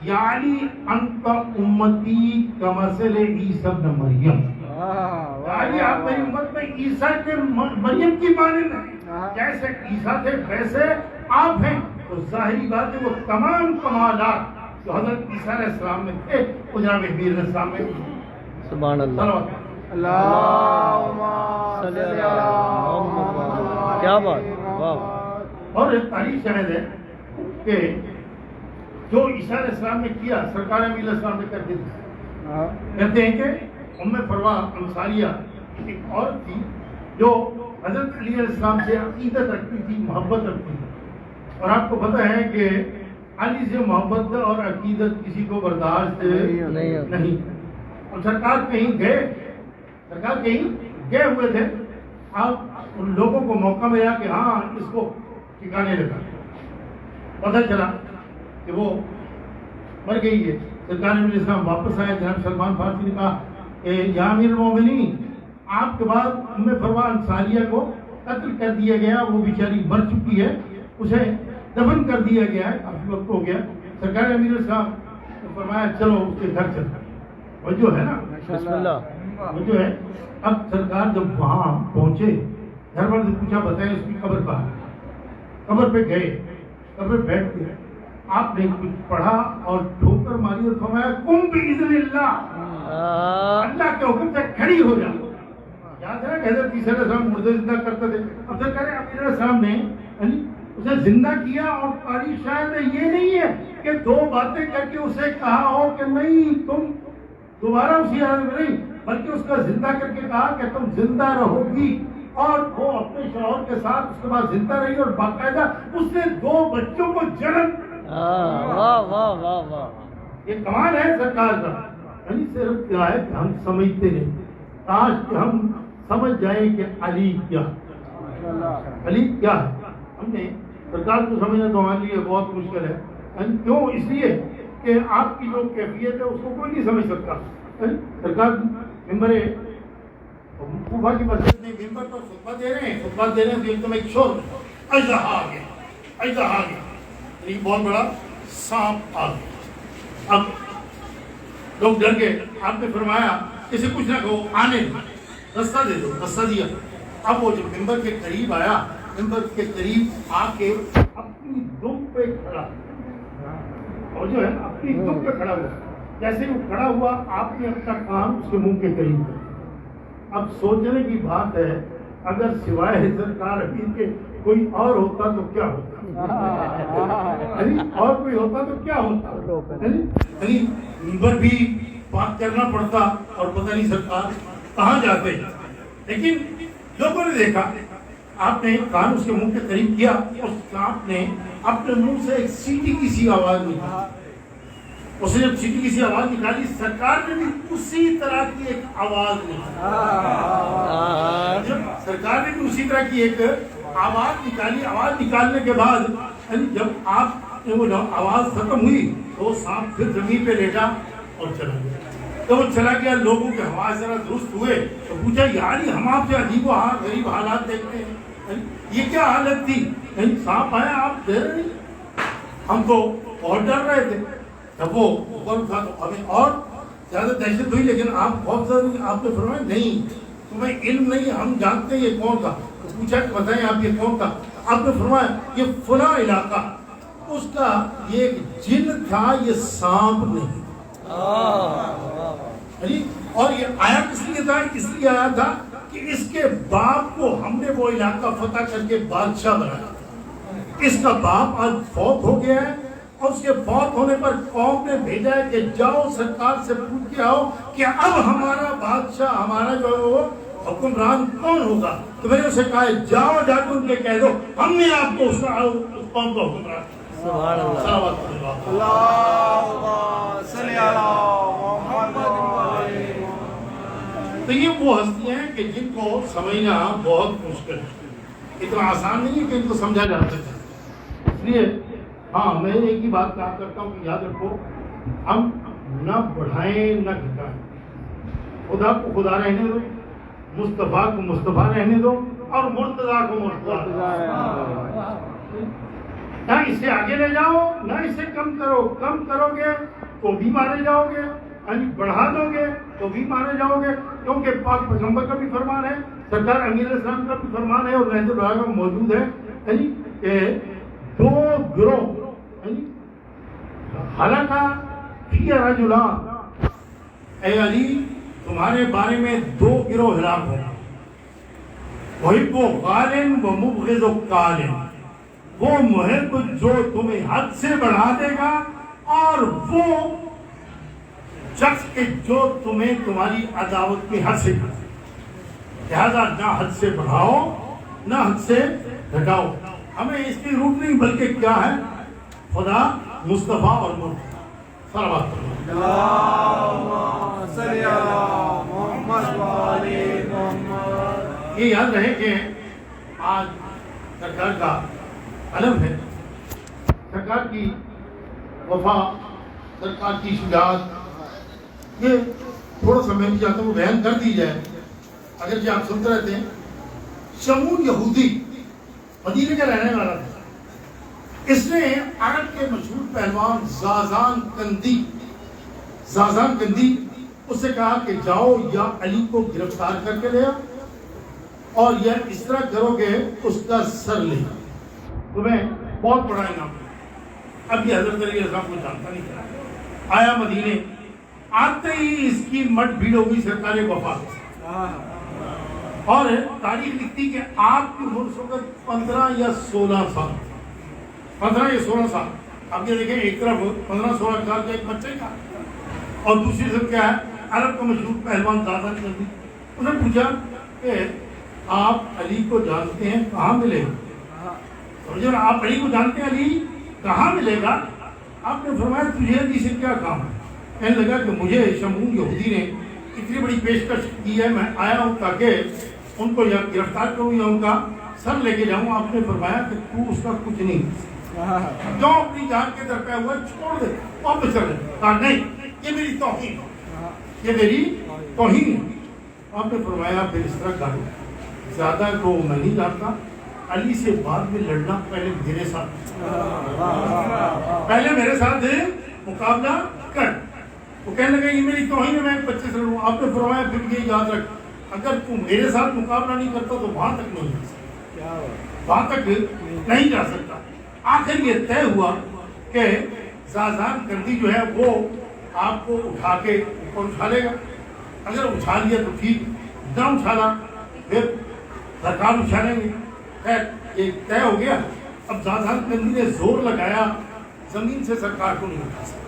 یعنی انت امتی کمثل عیسیٰ ابن مریم. یعنی آپ میری امت میں عیسیٰ کے مریم کی مانند ہیں. جیسے عیسیٰ تھے ویسے آپ ہیں. تو ظاہری بات ہے وہ تمام کمالات جو حضرت عیسیٰ علیہ السلام میں تھے وہ جناب مہدی علیہ السلام میں. سبحان اللہ. کیا بات. اور ایک تاریخ شاہد ہے کہ جو عیسیٰ علیہ السلام نے کیا سرکار امین علیہ السلام نے کر دی. کہتے ہیں کہ ام فروا انصاریہ ایک عورت تھی جو حضرت علی علیہ السلام سے عقیدت رکھتی تھی، محبت رکھتی تھی. اور آپ کو پتہ ہے کہ علی سے محبت اور عقیدت کسی کو برداشت نہیں. اور سرکار کہیں گئے ہوئے تھے. آپ ان لوگوں کو موقع ملا کہ ہاں اس کو ٹھکانے لگا. پتہ چلا کہ وہ مر گئی ہے. سرکار امین علیہ السلام واپس آئے. جناب سلمان فارسی نے کہا کہ یا امیر المومنین آپ کے بعد ام فروا انصاریہ کو قتل کر دیا گیا. وہ بیچاری مر چکی ہے، اسے دفن کر دیا گیا ہے، کافی وقت ہو گیا. سرکار امیر علیہ السلام نے فرمایا چلو اس کے گھر چلتا. وجہ ہے نا بسم اللہ. وجہ ہے. اب سرکار جب وہاں پہنچے گھر والوں سے پوچھا بتائیں اس کی قبر کہاں ہے. قبر پہ گئے، قبر بیٹھ گئے. آپ نے کچھ پڑھا اور ٹھوکر ماری اور فرمایا قم باذن اللہ، اللہ کے حکم سے کھڑی ہو جا. یاد ہے کہ حضرت عیسیٰ علیہ السلام مردے زندہ کرتے تھے. اب سرکار امین علیہ السلام نے اسے زندہ کیا. اور تاریخ شاید یہ نہیں ہے کہ دو باتیں کر کے اسے کہا ہو کہ نہیں تم دوبارہ اسی حالت میں نہیں، بلکہ اس کا زندہ کر کے کہا کہ تم زندہ رہو گی. اور وہ اپنے شوہر کے ساتھ اس کے بعد زندہ رہی اور باقاعدہ اس نے 2 بچوں کو جنم. یہ کمال ہے سرکار کا. یعنی صرف کیا ہے کہ ہم سمجھتے نہیں. کاش کہ ہم سمجھ جائیں کہ علی کیا ہے. ہم نے سرکار کو سمجھنا تو ہمارے لیے بہت مشکل ہے. کیوں؟ اس لیے کہ آپ کی جو کیفیت ہے اس کو کوئی نہیں سمجھ سکتا. سرکار ممبر کوفہ کی مسجد میں ممبر پر خطبہ دے رہے ہیں تو ایک دم ایک شور اژدہا آ گیا. ایک بہت بڑا سانپ آ گیا. اب لوگ ڈر گئے. آپ نے فرمایا اسے کچھ نہ کہو، آنے رستہ دے دو. رستہ دیا. اب وہ جب ممبر کے قریب آیا، ممبر کے قریب آ کے اپنی دم پہ کھڑا، اور جو ہے اپنی دم پہ کھڑا ہوا. جیسے وہ کھڑا ہوا آپ نے اپنا کام اس کے منہ کے قریب کر. اب سوچنے کی بات ہے اگر سوائے سرکار حبیب کے کوئی اور ہوتا تو کیا ہوتا. اور کوئی ہوتا تو کیا ہوتا. ممبر بھی بات کرنا پڑتا اور پتہ نہیں سرکار کہاں جاتے. لیکن لوگوں نے دیکھا آپ نے کان اس کے منہ کے قریب کیا. اس سانپ نے اپنے منہ سے ایک سیٹی کی سی آواز نکالی. اس نے جب سیٹی کی سی آواز نکالی سرکار نے بھی اسی طرح کی ایک آواز نکالی. سرکار نے بھی اسی طرح کی ایک آواز نکالی. آواز نکالنے کے بعد جب آپ وہ آواز ختم ہوئی تو سانپ پھر زمین پہ لیٹا اور چلا گیا. تو وہ چلا گیا. لوگوں کے حواس ذرا درست ہوئے تو پوچھا یار ہم آپ سے عجیب و غریب حالات دیکھتے ہیں، یہ کیا حالت تھی؟ سانپ آیا آپ دے رہے نہیں. ہم تو بہت ڈر رہے تھے. جب وہ اوپر اٹھا تو ہمیں اور زیادہ دہشت ہوئی. لیکن آپ بہت زیادہ آپ نے فرمایا نہیں تمہیں علم نہیں، ہم جانتے ہیں یہ کون تھا. تو پوچھا کہ بتائیں آپ یہ کون تھا. آپ نے فرمایا یہ فلاں علاقہ اس کا یہ ایک جن تھا، یہ سانپ نہیں. اور یہ آیا کس لیے تھا؟ اس لیے آیا تھا کہ اس کے باپ کو ہم نے وہ علاقہ فتح کر کے بادشاہ بنایا. اس کا باپ آج فوت ہو گیا ہے اور اس کے فوت ہونے پر قوم نے بھیجا ہے کہ جاؤ سرکار سے پوچھ کے آؤ کہ اب ہمارا بادشاہ ہمارا جو ہے وہ حکمران کون ہوگا. تو میں نے اسے کہا جاؤ جا کے ان کے کہہ دو ہم نے آپ کو اس قوم کو حکمران. سبحان اللہ. تو یہ وہ ہستیاں ہیں کہ جن کو سمجھنا بہت مشکل ہے. اتنا آسان نہیں ہے کہ ان کو سمجھا جا سکے. اس لیے ہاں میں ایک ہی بات کہا کرتا ہوں کہ یاد رکھو ہم نہ بڑھائیں نہ گھٹائیں. خدا کو خدا رہنے دو, مصطفیٰ کو مصطفیٰ رہنے دو اور مرتضیٰ کو مرتضیٰ. نہ اسے آگے لے جاؤ نہ اسے کم کرو. کم کرو گے تو بھی مارے جاؤ گے, بڑھا دو گے تو بھی مارے جاؤ گے. کیونکہ پاک پیغمبر کا بھی فرمان ہے, سرکار امیر اسلام کا بھی فرمان ہے اور رحمت اللہ کا موجود ہے کہ دو گروہ حلقہ فی رجلان, اے علی تمہارے بارے میں دو گروہ ہلاک ہوں. محب غالن و مبغض قالن, وہ محب جو تمہیں حد سے بڑھا دے گا اور وہ شخص کہ جو تمہیں تمہاری عداوت کی حد سے کرے. لہذا نہ حد سے بڑھاؤ نہ حد سے گھٹاؤ. ہمیں اس کی روٹ نہیں بلکہ کیا ہے خدا مصطفیٰ اور مرتضیٰ. صلوات یہ یاد رہے کہ آج سرکار کا علم ہے, سرکار کی وفا, سرکار کی شجاعت. یہ تھوڑا سا میں بھی چاہتا ہوں بیان کر دی جائے. اگر جو آپ سنتے رہتے ہیں, شمون یہودی مدینے کا رہنے والا تھا. اس نے عرب کے مشہور پہلوان زازان کندی اس سے کہا کہ جاؤ یا علی کو گرفتار کر کے لے اور یا اس طرح کرو کہ اس کا سر لے. تمہیں بہت بڑا انعام. اب یہ حضرت علی رضا کو جانتا نہیں تھا. آیا مدینے, آتے ہی اس کی مٹ بھیڑ ہو گئی سرکار وفا. اور تاریخ لکھتی کہ آپ کی عمر اس وقت 15 یا 16 سال. 15 یا 16 سال. اب یہ دیکھیں ایک طرف 15-16 سال کا ایک بچے کا اور دوسری طرف کیا ہے عرب کا مشہور پہلوان زازان کندی. انہوں نے پوچھا کہ آپ علی کو جانتے ہیں, کہاں ملے گا؟ سمجھے آپ علی کو جانتے ہیں, علی کہاں ملے گا؟ آپ نے فرمایا تجھے علی سے کیا کام ہے؟ کہنے لگا کہ مجھے شمون یہودی نے اتنی بڑی پیشکش کی ہے, میں آیا ہوں تاکہ ان کو یا گرفتار کروں یا ان کا سر لے کے جاؤں. آپ نے فرمایا کہ تو اس کا کچھ نہیں, جو اپنی جان کے درپے ہوا چھوڑ دے اور چل دے. کہا نہیں, یہ میری توہین ہے, یہ میری توہین ہے. آپ نے فرمایا پھر اس طرح کرو, زیادہ کو میں نہیں جانتا, علی سے بعد میں لڑنا, پہلے میرے ساتھ مقابلہ کر. وہ کہنے لگا یہ میری توہین ہے, میں ایک بچے سے لڑوں. آپ نے فرمایا پھر یہ یاد رکھ, اگر تم میرے ساتھ مقابلہ نہیں کرتا تو وہاں تک نہیں جا سکتا, وہاں تک نہیں جا سکتا. آخر یہ طے ہوا کہ زازان کندی جو ہے وہ آپ کو اٹھا کے اوپر اچھالے گا. اگر اچھا لیا تو ٹھیک, نہ اچھالا پھر سرکار اچھالیں گے. خیر یہ طے ہو گیا. اب زازان کندی نے زور لگایا, زمین سے سرکار کو نہیں اٹھا سکا,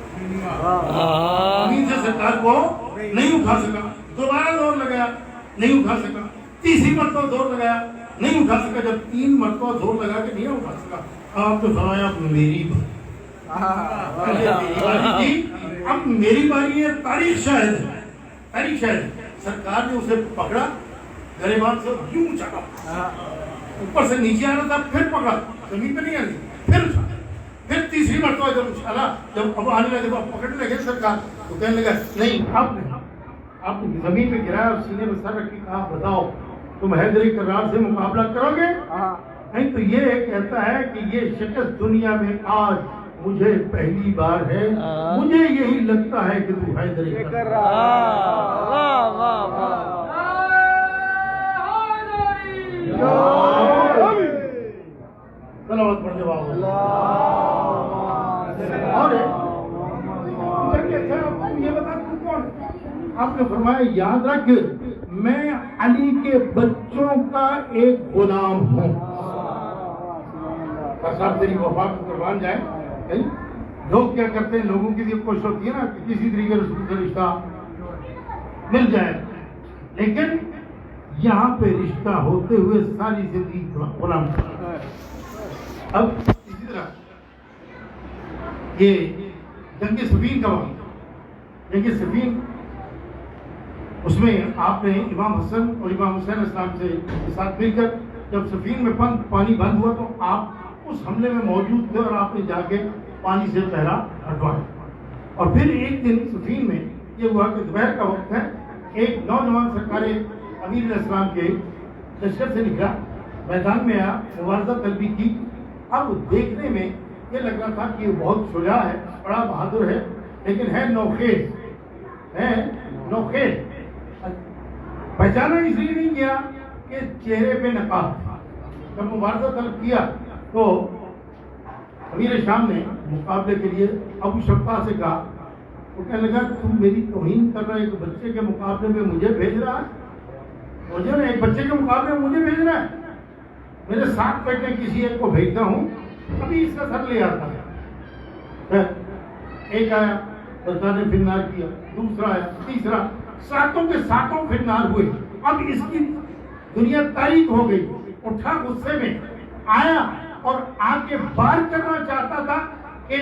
زمین سے سرکار کو نہیں اٹھا سکا. دوبارہ زور لگایا, نہیں اٹھا سکا. تیسری مرتبہ زور لگایا, نہیں اٹھا سکا. جب 3 مرتبہ زور لگا کے نہیں اٹھا سکا, آپ نے فرمایا میری باری تھی, اب میری باری ہے. تاریخ شاہد ہے, تاریخ شاہد ہے. سرکار نے اسے پکڑا, گریبان سے یوں اچھالا, اوپر سے نیچے آنا تھا, پھر پکڑا, زمین پہ نہیں آنی, پھر اچھالا. پھر تیسری مرتبہ جب اچھالا, جب اب آنے لگے پکڑنے لگے سرکار, تو کہنے لگا نہیں اب نہیں. آپ نے زمین پہ گرایا اور سینے میں سر رکھی, کہا بتاؤ تم حیدر کرار سے مقابلہ کرو گے؟ نہیں تو یہ کہتا ہے کہ یہ شکست دنیا میں آج مجھے پہلی بار ہے, مجھے یہی لگتا ہے کہ تو حیدر کرار. صلوات پڑھ دو. اور یہ بتا تو کون؟ آپ نے فرمایا یاد رکھ میں علی کے بچوں کا ایک غلام ہوں. صاحب تیری وفا کو قربان جائے. لوگ کیا کرتے ہیں, لوگوں کی بھی کوشش ہوتی ہے نا کہ کسی طریقے رسول سے رشتہ مل جائے, لیکن یہاں پہ رشتہ ہوتے ہوئے ساری زندگی غلام. اب اسی طرح یہ جنگ صفین کا وقت, جنگ صفین اس میں آپ نے امام حسن اور امام حسین اسلام سے ساتھ مل کر جب صفین میں پانی بند ہوا تو آپ اس حملے میں موجود تھے اور آپ نے جا کے پانی سے پہرا ہٹوایا. اور پھر ایک دن صفین میں یہ ہوا کہ دوپہر کا وقت ہے, ایک نوجوان سرکار امیر علیہ السلام کے لشکر سے نکلا, میدان میں آیا, مبارزہ طلبی کی. اب دیکھنے میں یہ لگ رہا تھا کہ یہ بہت شجاع ہے, بڑا بہادر ہے, لیکن ہے نوخیز, ہے نوخیز. پہچانا اس لیے نہیں کیا کہ چہرے پہ نقاب تھا. جب مبارزہ طلب کیا تو امیر شام نے مقابلے کے لیے ابو شفا سے کہا, وہ کہنے لگا تم میری توہین کر رہا ہے, ایک بچے کے مقابلے میں مجھے بھیج رہا ہے, مجھے ایک بچے کے مقابلے میں مجھے بھیج رہا ہے, میرے ساتھ بیٹھے کسی ایک کو بھیجتا ہوں, ابھی اس کا سر لے آتا ہے. ایک آیا سرکار نے پھر نار کیا, دوسرا آیا, تیسرا, ساتوں کے ساتوں پھر نار ہوئے. اب اس کی دنیا تاریخ ہو گئی. اٹھا غصے میں آیا اور آ کے وار کرنا چاہتا تھا کہ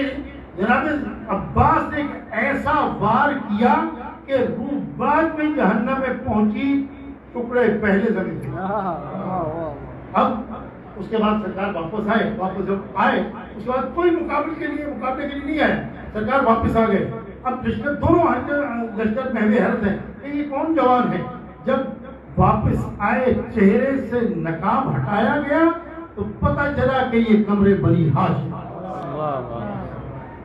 جناب عباس نے ایک ایسا وار کیا کہ روح بعد میں جہنم میں پہنچی, ٹکڑے پہلے زمین تھے. اب اس کے بعد سرکار واپس آئے, واپس جب آئے اس کے بعد کوئی مقابلے کے لیے نہیں آئے, سرکار واپس آ گئے. اب لشکر دونوں لشکر محوے حیرت ہیں کہ یہ کون جوان ہے. جب واپس آئے چہرے سے نقاب ہٹایا گیا تو پتہ چلا کہ یہ کمرے بنی ہاشم,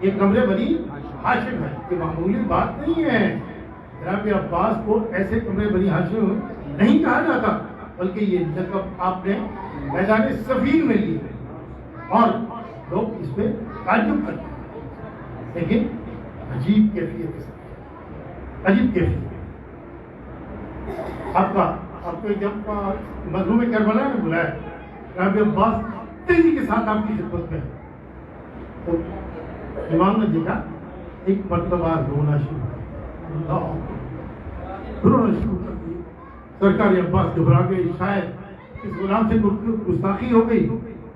یہ کمرے بنی ہاشم ہے. یہ معمولی بات نہیں ہے. جناب عباس کو ایسے کمرے بنی ہاشم نہیں کہا جاتا, بلکہ یہ لقب آپ نے میدان صفین میں لی اور لوگ اس پہ تعجب کرتے ہیں. لیکن عجیب کیفیت کے ساتھ, عجیب کیفیت. آپ کو جب مظلوم کربلا نے بلایا, جناب عباس تیزی کے ساتھ آپ کی خدمت میں, تو امام نے دیکھا ایک مرتبہ رونا شروع کر دی. سرکار عباس گھبرا گئے, شاید اس غلام سے گستاخی ہو گئی,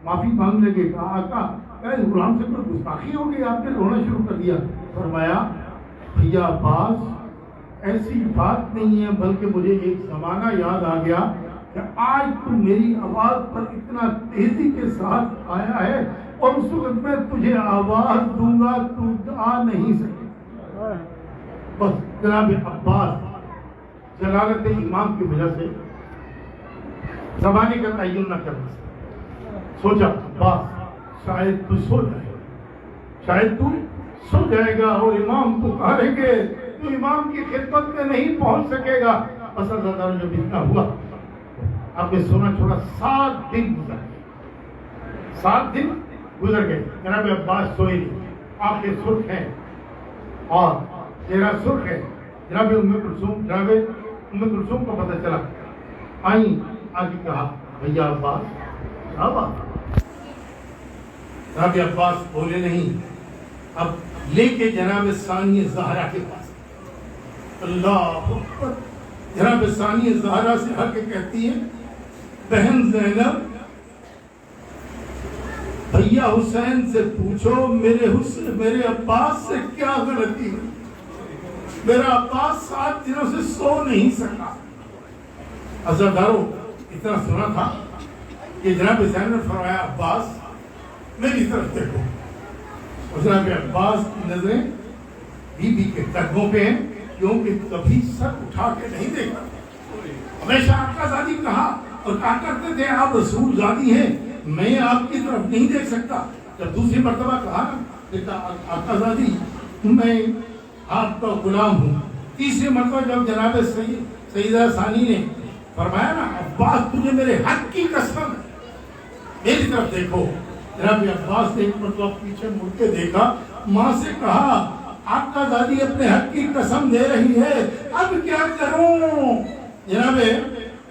معافی مانگنے لگے. کہا آقا اس غلام سے کوئی گستاخی ہو گئی, آپ نے رونا شروع کر دیا. فرمایا بھیا عباس ایسی بات نہیں ہے, بلکہ مجھے ایک زمانہ یاد آ گیا کہ آج تو میری آواز پر اتنا تیزی کے ساتھ آیا ہے اور اس وقت میں تجھے آواز دوں گا تو آ نہیں سکے. بس جناب عباس جلالت امام کی وجہ سے زمانے کا تعین نہ کر سکتا. سوچا عباس شاید تو سو جائے, شاید تو سو جائے گا اور امام کو کہیں گے تو امام کی خدمت میں نہیں پہنچ سکے گا. اصل زدار جب اتنا ہوا آپ نے سونا چھوڑا. 7 دن گزر گئے, 7 دن گزر گئے. جناب عباس سوئے نہیں, آپ کے سرخ ہیں اور چہرہ سرخ ہے. جناب ام کلثوم کو پتہ چلا, آئیں آگے کہا بھیا عباس کیا بات. جناب عباس بولے نہیں. اب لے کے جناب ثانی زہرا کے پاس, اللہ اکبر, جناب ثانی زہرا سے ہر کے کہتی ہے بہن زینب بھیا حسین سے پوچھو میرے عباس سے کیا غلطی ہے. میرا عباس 7 دنوں سے سو نہیں سکا. عزاداروں اتنا سنا تھا کہ جناب حسین نے فرمایا عباس میری طرف دیکھو. اور جناب عباس کی نظریں بی بی کے قدموں پہ ہیں, کیونکہ کبھی سر اٹھا کے نہیں دیکھا. ہمیشہ آقا زادی کہا اور کہا کرتے تھے آپ رسول زادی ہیں, میں آپ کی طرف نہیں دیکھ سکتا. جب دوسری مرتبہ کہا نا آقا زادی میں آپ کا غلام ہوں. تیسری مرتبہ جب جناب سیدہ ثانی نے فرمایا نا عباس تجھے میرے حق کی قسم میری طرف دیکھو. جناب عباس نے ایک مرتبہ پیچھے مڑ کے دیکھا, ماں سے کہا آقا زادی اپنے حق کی قسم دے رہی ہے, اب کیا کروں. جناب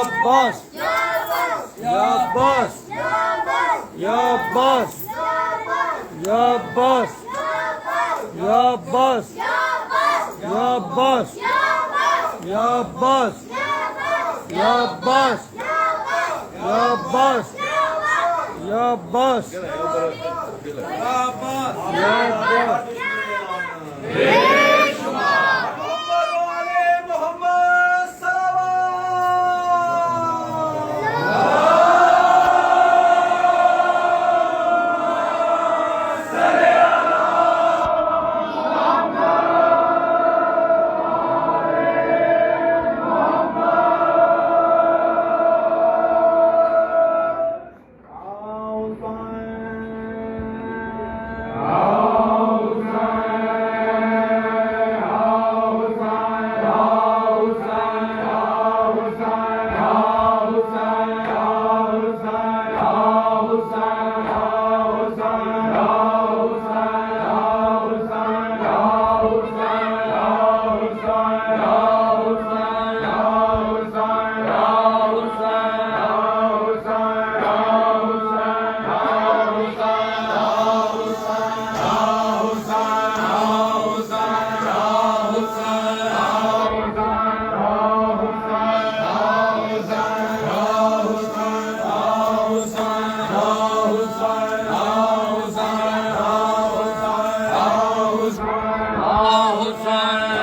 Abbas. Ya Abbas. Ya Abbas. Ya Abbas. Ya Abbas. Ya Abbas. Ya Abbas. Ya Abbas. Ya Abbas. Ya Abbas. Ya Abbas. Hosanna,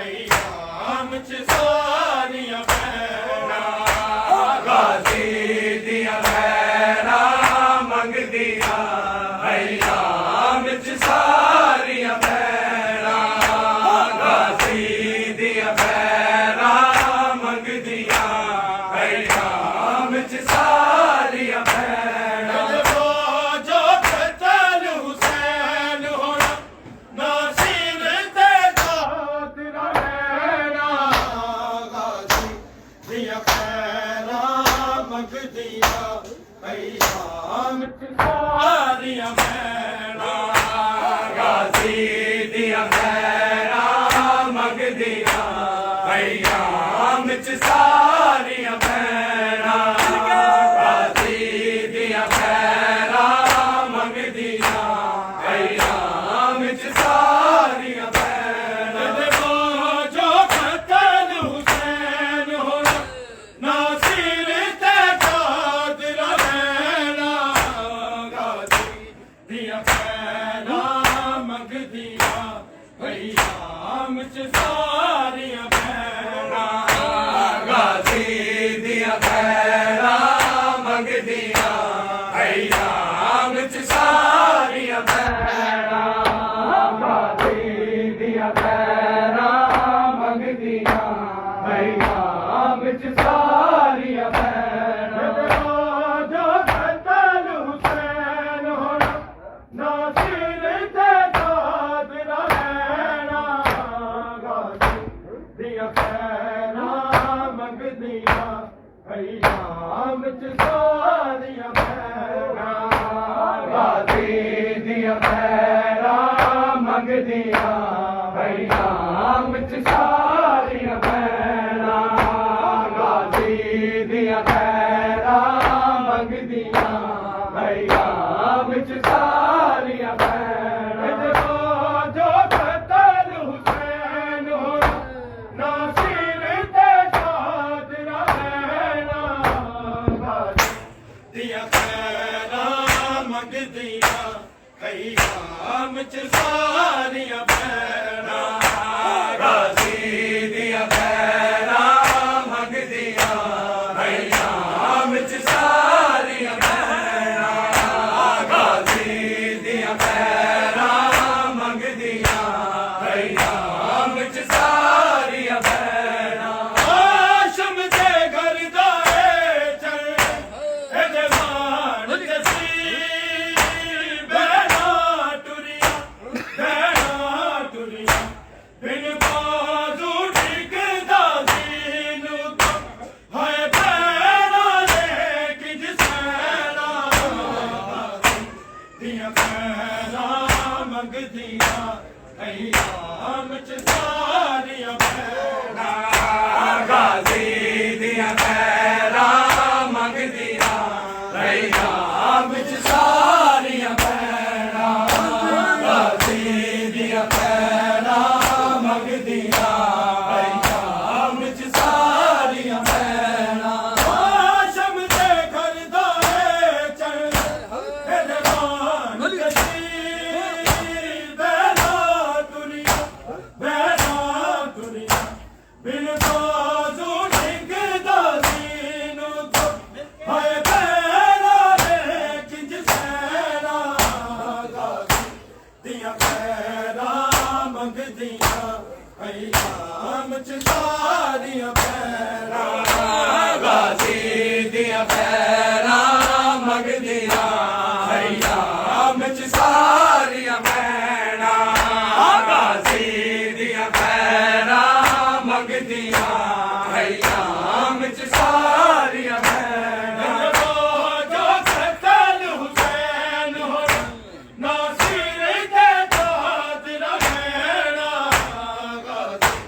ایام چ ساریاں بھیڑاں غازی دیاں بھیڑاں منگدیاں ایام چ ساریاں بھیڑاں غازی دیاں بھیڑاں منگدیاں ایام چ ساریاں بھیڑاں جو قتل حسین ہونا ناصر تے قادر رہنا غازی دیاں بھیڑاں منگدیاں ایام چ ساریاں بھیڑاں غازی دیاں بھیڑاں منگدیاں ایام چ ساریاں بھیڑاں غازی دیاں بھیڑاں منگدیاں ایام چ ساریاں بھیڑاں جو قتل حسین ہونا ناصر تے قادر رہنا غازی دیاں بھیڑاں منگدیاں ایام چ ساریاں بھیڑاں غازی دیاں بھیڑاں منگدیاں ایام چ ساریاں بھیڑاں غازی دیاں بھیڑاں منگدیاں ایام چ ساریاں بھیڑاں جو قتل حسین ہونا ناصر تے قادر رہنا غازی دیاں بھیڑاں منگدیاں ایام چ ساریاں بھیڑاں غازی دیاں بھیڑاں منگدیاں ایام چ ساریاں بھیڑاں غازی دیاں بھیڑاں منگدیاں ایام چ ساریاں بھیڑاں جو قتل حسین ہونا ناصر تے قادر رہنا غازی دیاں بھیڑاں منگدیاں ایام چ ساریاں بھیڑاں غازی دیاں بھیڑاں منگدیاں ایام چ ساریاں بھیڑاں غازی دیاں بھیڑاں منگدیاں ایام چ ساریاں بھیڑاں ہاشم دے گھر دائے چل اے جوان جسی بھیڑاں ٹریاں بن بازو ٹکدا دین تو ہائے بھیڑاں لے کنج سینا دیاں بھیڑاں منگدیاں ایام چ ساریاں بھیڑاں غازی دیاں بھیڑاں منگدیاں ایام چ ساریاں بھیڑاں غازی دیاں بھیڑاں منگدیاں ایام چ ساریاں بھیڑاں ہاشم دے گھر دائے چل اے جوان جسی بھیڑاں ٹریاں بن بازو ٹکدا دین تو ہائے بھیڑاں لے کنج سینا غازی دیاں بھیڑاں منگدیاں ایام چ ساریاں بھیڑاں غازی دیاں بھیڑاں منگدیاں ایام چ ساریاں بھیڑاں غازی دیاں بھیڑاں منگدیاں ایام چ ساریاں بھیڑاں جو قتل حسین ہونا ناصر تے قادر رہنا غازی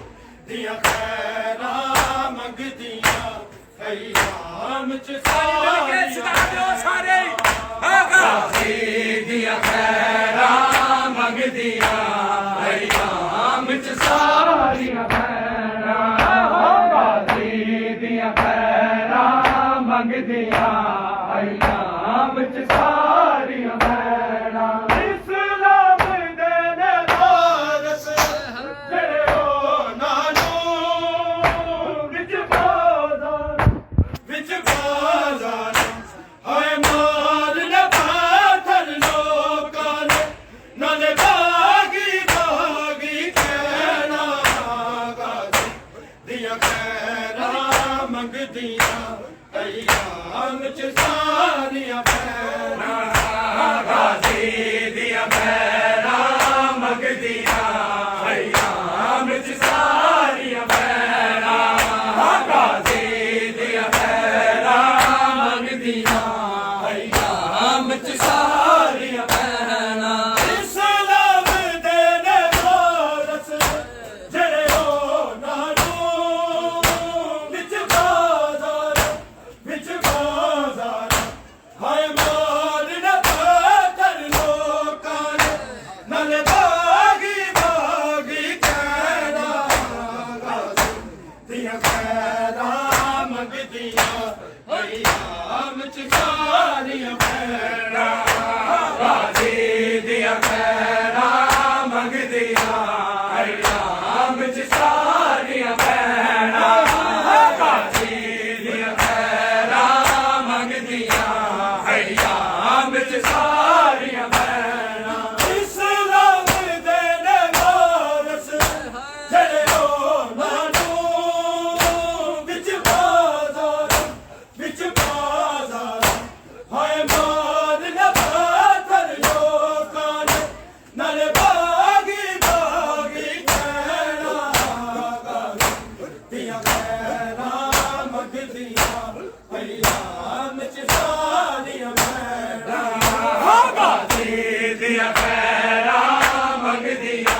ਦੀਆਂ ਪੈਰਾਂ ਮੰਗਦੀਆਂ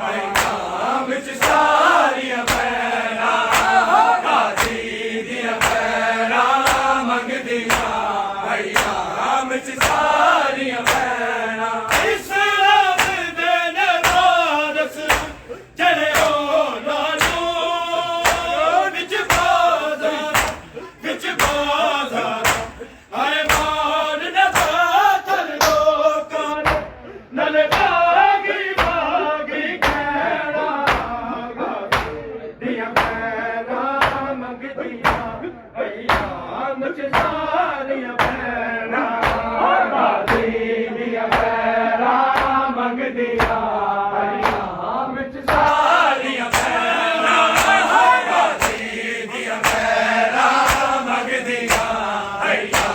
ਹਈਆਂ ਵਿੱਚ ਸਾਰੀਆਂ ਪੈਰਾਂ ਕਾਜ਼ੀ ਦੀਆਂ ਪੈਰਾਂ ਮੰਗਦੀਆਂ ਹਈਆਂ ਵਿੱਚ ਸਾਰੀਆਂ ਪੈਰਾਂ ਇਸਲਾਮ ਦੇ ਨਵਾਰਸ ਜਿਹੜੇ ਉਹਨਾਂ ਨੂੰ ਵਿੱਚ ਬਾਜ਼ਾਰ ਆਏ ਮਾਨ ਨਾ ਬਾਤਲ ਲੋਕਾਂ ਨਲੇ ਬਾਗੀ ਕਹਿਣਾ ਦੀਆਂ ਪੈਰਾਂ ਮੰਗਦੀਆਂ ਹਈਆਂ ਵਿੱਚ ਸਾਰੀਆਂ ਪੈਰਾਂ ਕਾਜ਼ੀ ਦੀਆਂ ਪੈਰਾਂ ਮੰਗਦੀਆਂ ਹਈਆਂ ਵਿੱਚ ਸਾਰੀਆਂ ਪੈਰਾਂ ਕਾਜ਼ੀ ਦੀਆਂ ਪੈਰਾਂ ਮੰਗਦੀਆਂ ਹਈਆਂ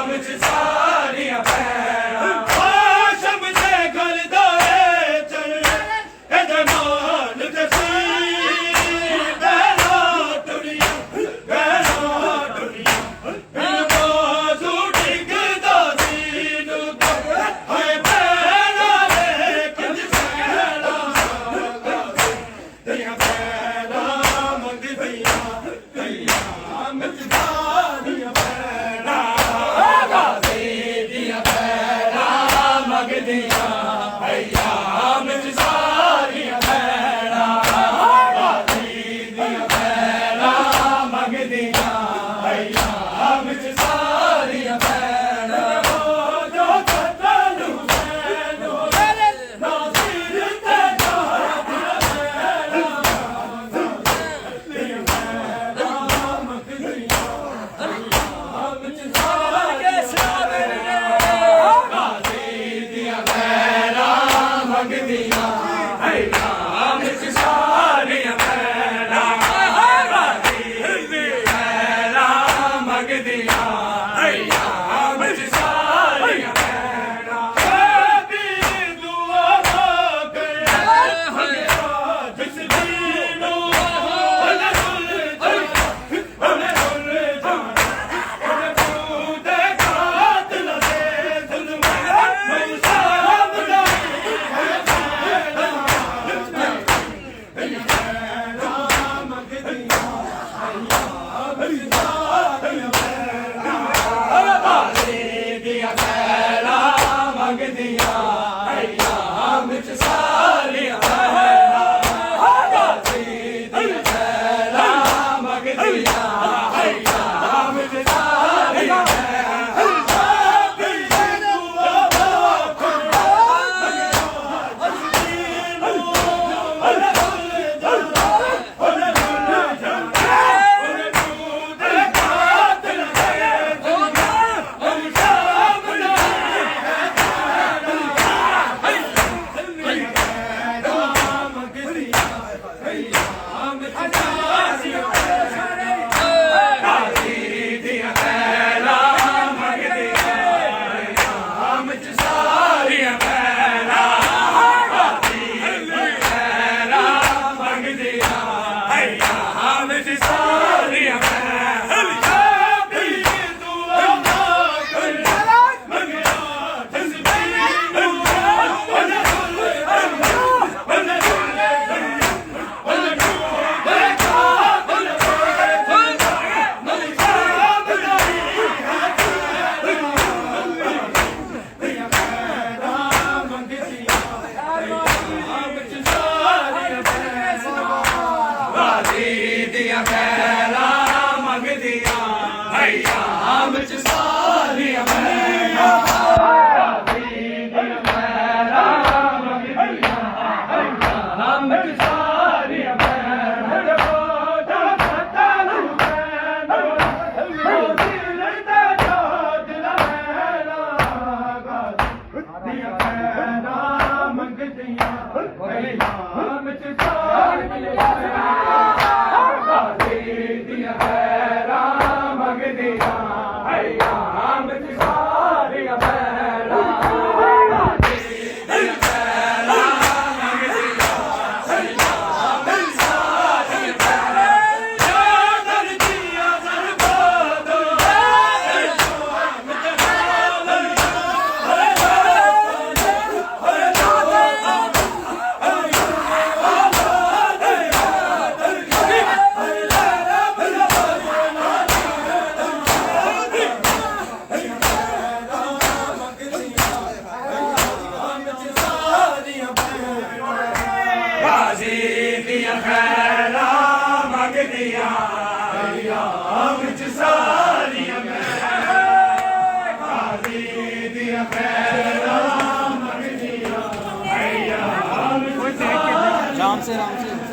ਵਿੱਚ ਸਾਰੀਆਂ ਪੈਰਾਂ ਆਸ਼ਮ ਦੇ ਘਰ ਦੋਏ ਚੜ ਇਹਦੇ ਮਾਨ ਤਸੀ ਬੈਲਾ ਟੁਰੀਆਂ ਬਿਨ ਬਾਜ਼ੂ ਡਿੱਗਦਾ ਸੀ ਨੂੰ ਹਾਏ ਬੈਲਾ ਲੈ ਕਿੰਜ ਸੈਲਾ ਦੀਆਂ ਪੈਰਾਂ ਮੰਗਦੀਆਂ ਹਈਆਂ ਵਿੱਚ ਸਾਰੀਆਂ ਪੈਰਾਂ ਕਾਜ਼ੀ ਦੀਆਂ ਪੈਰਾਂ ਮੰਗਦੀਆਂ ਹਈਆਂ ਵਿੱਚ ਸਾਰੀਆਂ ਪੈਰਾਂ ਕਾਜ਼ੀ ਦੀਆਂ ਪੈਰਾਂ ਮੰਗਦੀਆਂ ਹਈਆਂ ਵਿੱਚ ਸਾਰੀਆਂ ਪੈਰਾਂ ਜੋ ਕਤਲੂ ਸੈਨੋ ਨਾਜ਼ੀਰ ਤੇ ਕਾਜ਼ੀ ਦੀਆਂ ਪੈਰਾਂ ਮੰਗਦੀਆਂ ਹਈਆਂ ਵਿੱਚ ਸਾਰੀਆਂ ਪੈਰਾਂ ਕਾਜ਼ੀ ਦੀਆਂ ਪੈਰਾਂ ਮੰਗਦੀਆਂ ਹਈਆਂ ਵਿੱਚ ਸਾਰੀਆਂ ਪੈਰਾਂ ਕਬੀਰ ਦੁਆ ਕਰ ਜਿਸ ਦੀ ਨੂੰ ਉਹਨੇ ਉਹਨੇ ਕਾਤਲ ਦੇ ਜ਼ੁਲਮ ਮੈਂ ਸਾਹਮਣਾ ਕਾਜ਼ੀ ਦੀਆਂ ਪੈਰਾਂ ਮੰਗਦੀਆਂ ਹਈਆਂ ਵਿੱਚ ਸਾਰੀਆਂ ਪੈਰਾਂ ਕਾਜ਼ੀ ਦੀਆਂ ਪੈਰਾਂ ਮੰਗਦੀਆਂ ਹਈਆਂ ਵਿੱਚ ਸਾਰੀਆਂ ਕਾਜ਼ੀ ਦੀਆਂ ਪੈਰਾਂ ਮੰਗਦੀਆਂ ਵਿੱਚ ਸਾਰੀਆਂ ਪੈਰਾਂ ਕਾਜ਼ੀ ਦੀਆਂ ਪੈਰਾਂ ਮੰਗਦੀਆਂ ਹਈਆਂ ਵਿੱਚ ਸਾਰੀਆਂ ਪੈਰਾਂ ਕਬੀਰ ਦੁਆ ਕਰ ਮੰਗਿਆ ਜਿਸ ਦੀ ਨੂੰ ਉਹਨੇ ਕਾਜ਼ੀ ਦੀਆਂ ਪੈਰਾਂ ਮੰਗਦੀਆਂ ਹਈਆਂ ਵਿੱਚ ਸਾਰੀਆਂ ਪੈਰਾਂ ਕਾਜ਼ੀ ਦੀਆਂ ਪੈਰਾਂ ਮੰਗਦੀਆਂ ਹਈਆਂ ਵਿੱਚ ਸਾਰੀਆਂ ਪੈਰਾਂ ਜੋ ਕਤਲੂ ਸੈਨੋ ਦਿਲ ਤੇ ਜੋਤ ਲਹਿਰਾ ਕਾਜ਼ੀ ਦੀਆਂ ਪੈਰਾਂ ਮੰਗਦੀਆਂ ਹਈਆਂ ਵਿੱਚ ਸਾਰੀਆਂ ਕਾਜ਼ੀ ਦੀਆਂ ਪੈਰਾਂ ਮੰਗਦੀਆਂ ਹਈਆਂ ਵਿੱਚ ਸਾਰੀਆਂ ਪੈਰਾਂ ਕਾਜ਼ੀ ਦੀਆਂ ਪੈਰਾਂ ਮੰਗਦੀਆਂ ਹਈਆਂ ਵਿੱਚ ਸਾਰੀਆਂ ਪੈਰਾਂ ਜੋ ਦਰਦੀਆਂ ਜ਼ਰਬਾਦ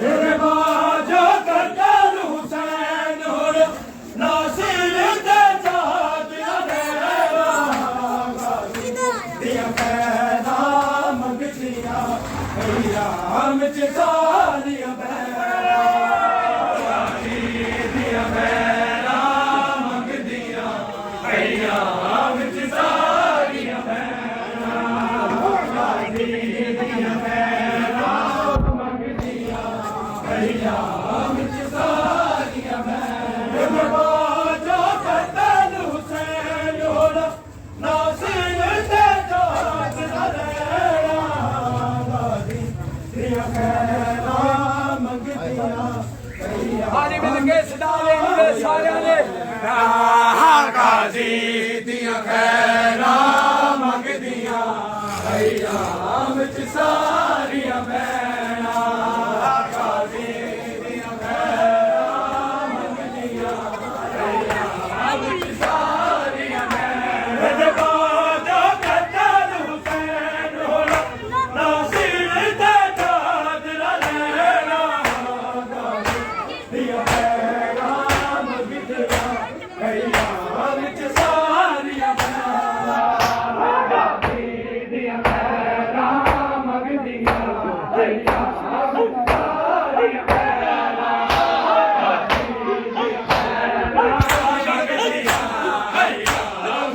میرے باجو کرتل حسین ہور ناصر دے جہاد دیا پیدا منگدیاں ایام چ ساریاں دیا پیدا منگدیاں ایام چ ساریاں دیا پیدا منگدیاں ایام چ ساریاں میرے باجو کرتل حسین ہور ناصر دے جہاد ہاری مل کے صدا لیں سارے نے غازی دیا خیراں منگدیاں ایام چ ساریاں بہناں غازی دیا خیراں منگدیاں ایام چ ساریاں میرے باجو کرتل حسین ہور ناصر دے جہاد دیا پیغام منگدیاں ایام چ ساریاں دیا پیغام منگدیاں ایام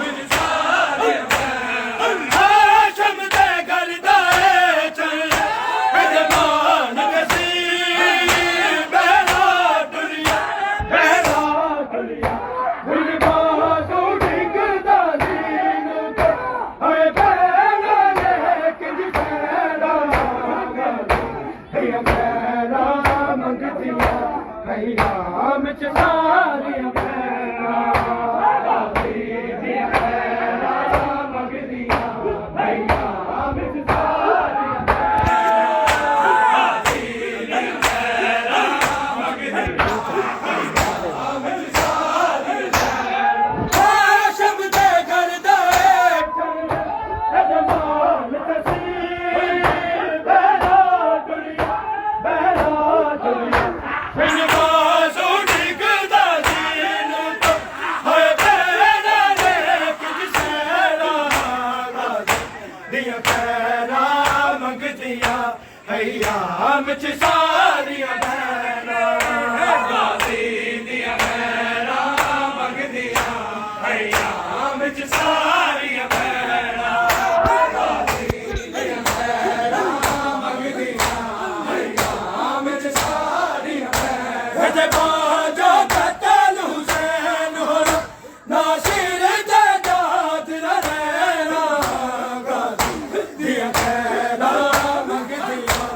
چ ساریاں ہاشم دے گھر دے چل مہمان نصیب بہرا دنیا گل بازو ڈگدا دین تے اے بہرا لیکن بہرا دیا بہرا منگدیاں ایام چ ساریاں دیا بہرا منگدیاں ایام چ ساریاں ہاشم دے گھر دے چل مہمان نصیب بہرا دنیا بن بازو ڈگدا دین تو ہے بہرا لیکن سہرا دیا پیغام منگدیاں ایام چ ساریاں غازی دیا پیغام منگدیاں ایام چ ساریاں غازی دیا پیغام منگدیاں ایام چ ساریاں میرے باجو کرتل حسین ہور ناصر دے جہاد دیا پیغام منگدیاں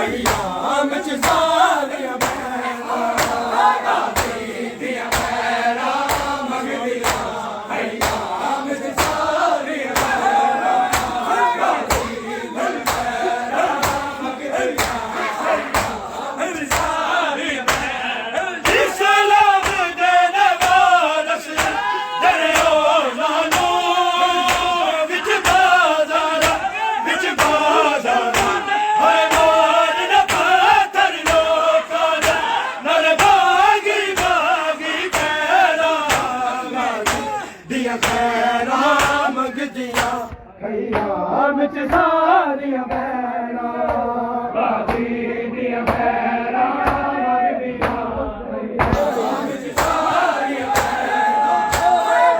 ایام چ ساریاں غازی دیا پیغام منگدیاں ایام چ ساریاں غازی دیا پیغام منگدیاں ایام چ ساریاں اسلام دے نوارس درو نانو وچ بازار ہر مار نہ پتھر لوکاں نال باغی پیرا دیا پیغام منگدیاں ایام چ ساریاں غازی دیا پیغام منگدیاں ایام چ ساریاں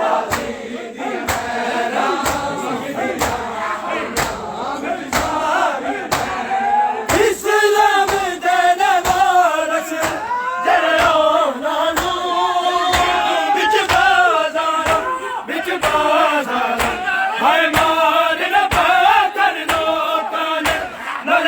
غازی دیا پیغام منگدیاں ایام چ ساریاں اسلام دے نوارس درو نانو وچ بازار ہر مار نہ پتھر لوکاں نال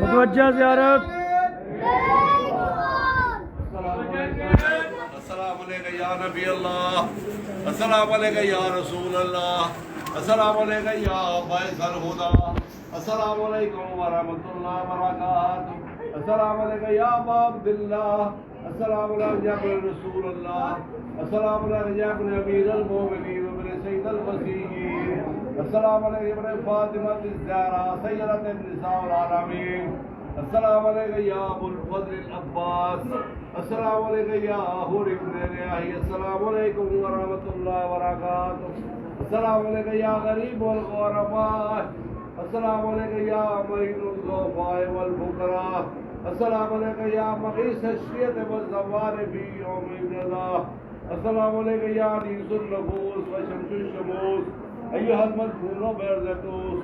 متوجہ زیارت السلام علیکم یا نبی اللہ، السلام علیکم یا رسول اللہ، السلام علیکم یا باعث الہدی، السلام علیکم ورحمۃ اللہ وبرکاتہ، السلام علیکم یا ابا عبداللہ، السلام علیکم یا ابن رسول اللہ، السلام علیکم یا ابن امیر المومنین وابن سید المسیحین، السلام علیکم ابن فاطمہ الزہرا سیدۃ النساء العالمین، السلام علیکم یا ابو الفضل العباس، السلام علیکم یا حور ابن ریاحی، السلام علیکم ورحمۃ اللہ وبرکاتہ، السلام علیکم یا غریب الغرباء، السلام علیکم یا معین الضعفاء والفقراء، السلام علیکم یا مغیث الشیعۃ والزوار فی یوم الجزا، السلام علیکم یا انیس النفوس وشمس الشموس ایھا المدفون برزقوس،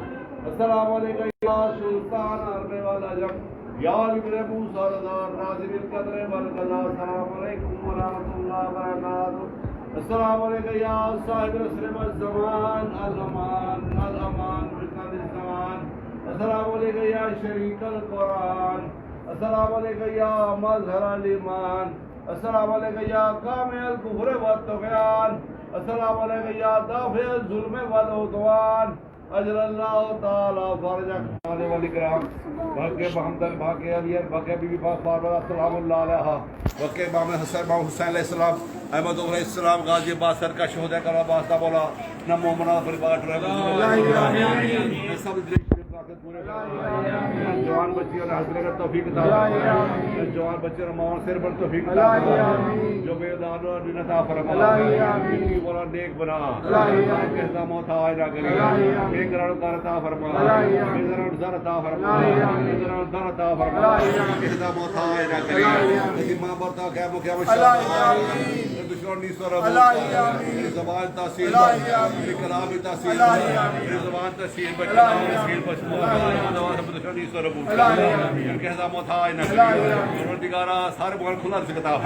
السلام علیکم یا سلطان عرب والعجم یا ابن موسیٰ رضا ناظر القدر والقضاء، السلام علیکم ورحمۃ اللہ وبرکاتہ، السلام علیکم یا صاحب العصر والزمان الامان الامان بقدر الزمان، السلام علیکم یا شریک القرآن، السلام علیکم یا مظہر الایمان، السلام علیکم یا کامل الکفر والطغیان، السلام علیکم یا دافع الظلم والعدوان، اجر اللہ تعالی فرجک علی ولی کرام بھاگے محمد بھاگے علی بھاگے بی بی پاک فاطمہ سلام اللہ علیہا بھاگے امام حسین علیہ السلام احمد علیہ السلام غازی آباد سرکش شہداء کرام واسطہ مولا نمو منا پر باٹ رہے سب جوان بچیوں نے حاصل کر توفیق عطا فرما جوان بچوں نے ماں سر پر توفیق عطا فرما جو بے دار و دین عطا فرما ان کی مولا نیک بنا کہتا موت آئے نہ کرے ایک رڑ دار عطا فرما ایک رڑ دار عطا فرما ایک رڑ دار عطا فرما کہتا موت آئے نہ کرے لیکن ماں برتا کیا مکیا مشاء دشمن نہیں سورہ میری زبان تاثیر میری کلام تاثیر میری زبان تاثیر بچہ مسکین بچہ سارے بغل کھلا سکتا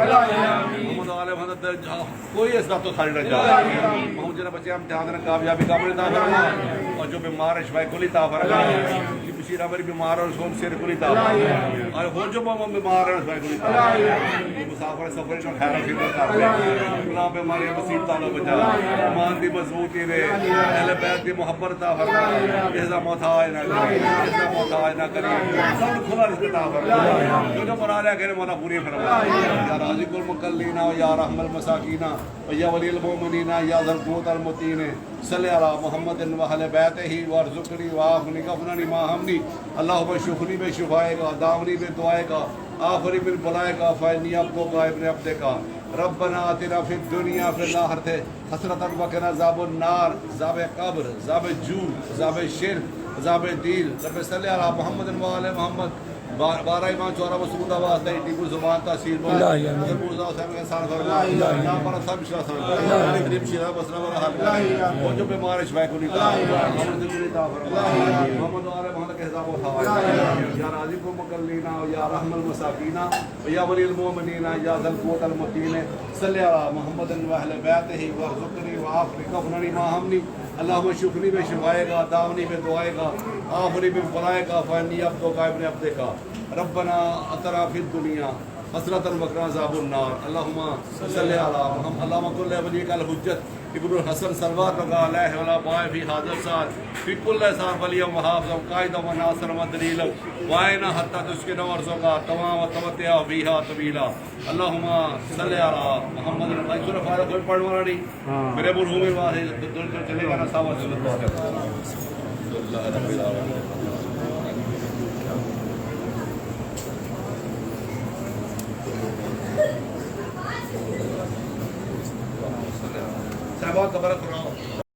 کوئی ایسا تو خالی نہ جائے محمد جنہ بچے ہم دھیان رکھا کامیابی کامل عطا فرما اور جو بیمار ہے شفا کلی عطا فرما کہ بشیر ہماری بیمار ہے اس کو ہم سیر کلی عطا فرما اور وہ جو بیمار ہے شفا کلی عطا فرما مسافر سفر کا خیر و خدمت کرتے گناہ بیماری مصیبت تعالی بچا ایمان دی مضبوطی دے اہل بیت دی محبت عطا فرما اذا موت آئے نہ کرے اذا موت آئے نہ کرے سب کھلا رزق عطا فرما جو جو مراد ہے مولا پوری فرما یا رازق المقلین یا رحم المساکین یا ولی المؤمنین یا ذل قوت المتین صلی علی محمد و اہل بیتہ وارزقنی وعافنی غفرنی ما ہمنی اللہم شفنی بے شفائے کا داونی بے دعائے کا آخری بن بلائے کا فائنی عبدو کا ابن عبدے کا ربنا آتنا فی الدنیا فی الآخرت حسرتا وقنا عذاب النار عذاب قبر عذاب جو عذاب شرک عذاب دل رب صلی علی محمد و آل محمد بارہ ایمان چورہ مسعود آواز دائی ٹیپو زبان تاثیر بار سرپوز داؤ صاحب کے سان فرما نام پر صاحب شرح فرما قریب شرح بسرہ ورحل وہ جو بیمار شفاء کو نکا محمد دل تا فرما محمد و آل محمد کے حساب و تھا یا راضی کو مکلینا یا رحم المساکین یا ولی المومنین یا ذل قوت المتین صلی علی محمد و اہل بیتہ وارزقنی وعافنی غفرنی ما ہمنی اللہم شفنی بے شفائے گا داونی بے دعائے گا آخری بے بلائے گا فانی عبدو کا ابن عبدے کا ربنا اتنا فی الدنیا حسرتا وقنا عذاب النار اللہم صلی علی محمد اللہم کل ولیک الحجت ابن الحسن صلوات اللہ علیہ ولا بائے فی حاضر سال فی کل احسان ولی و محافظ و قائد و ناصر و دلیل وائنا حتی تسکن ورزقا تمام و تمتع بیہا طویلا اللہم صلی علی محمد اللہ سورہ فاتحہ کوئی پڑھ والا نہیں میرے مرحوم واحد دل کر چلے گا نا صاحب صلی اللہ رب العالمین صاحبہ قبر کرو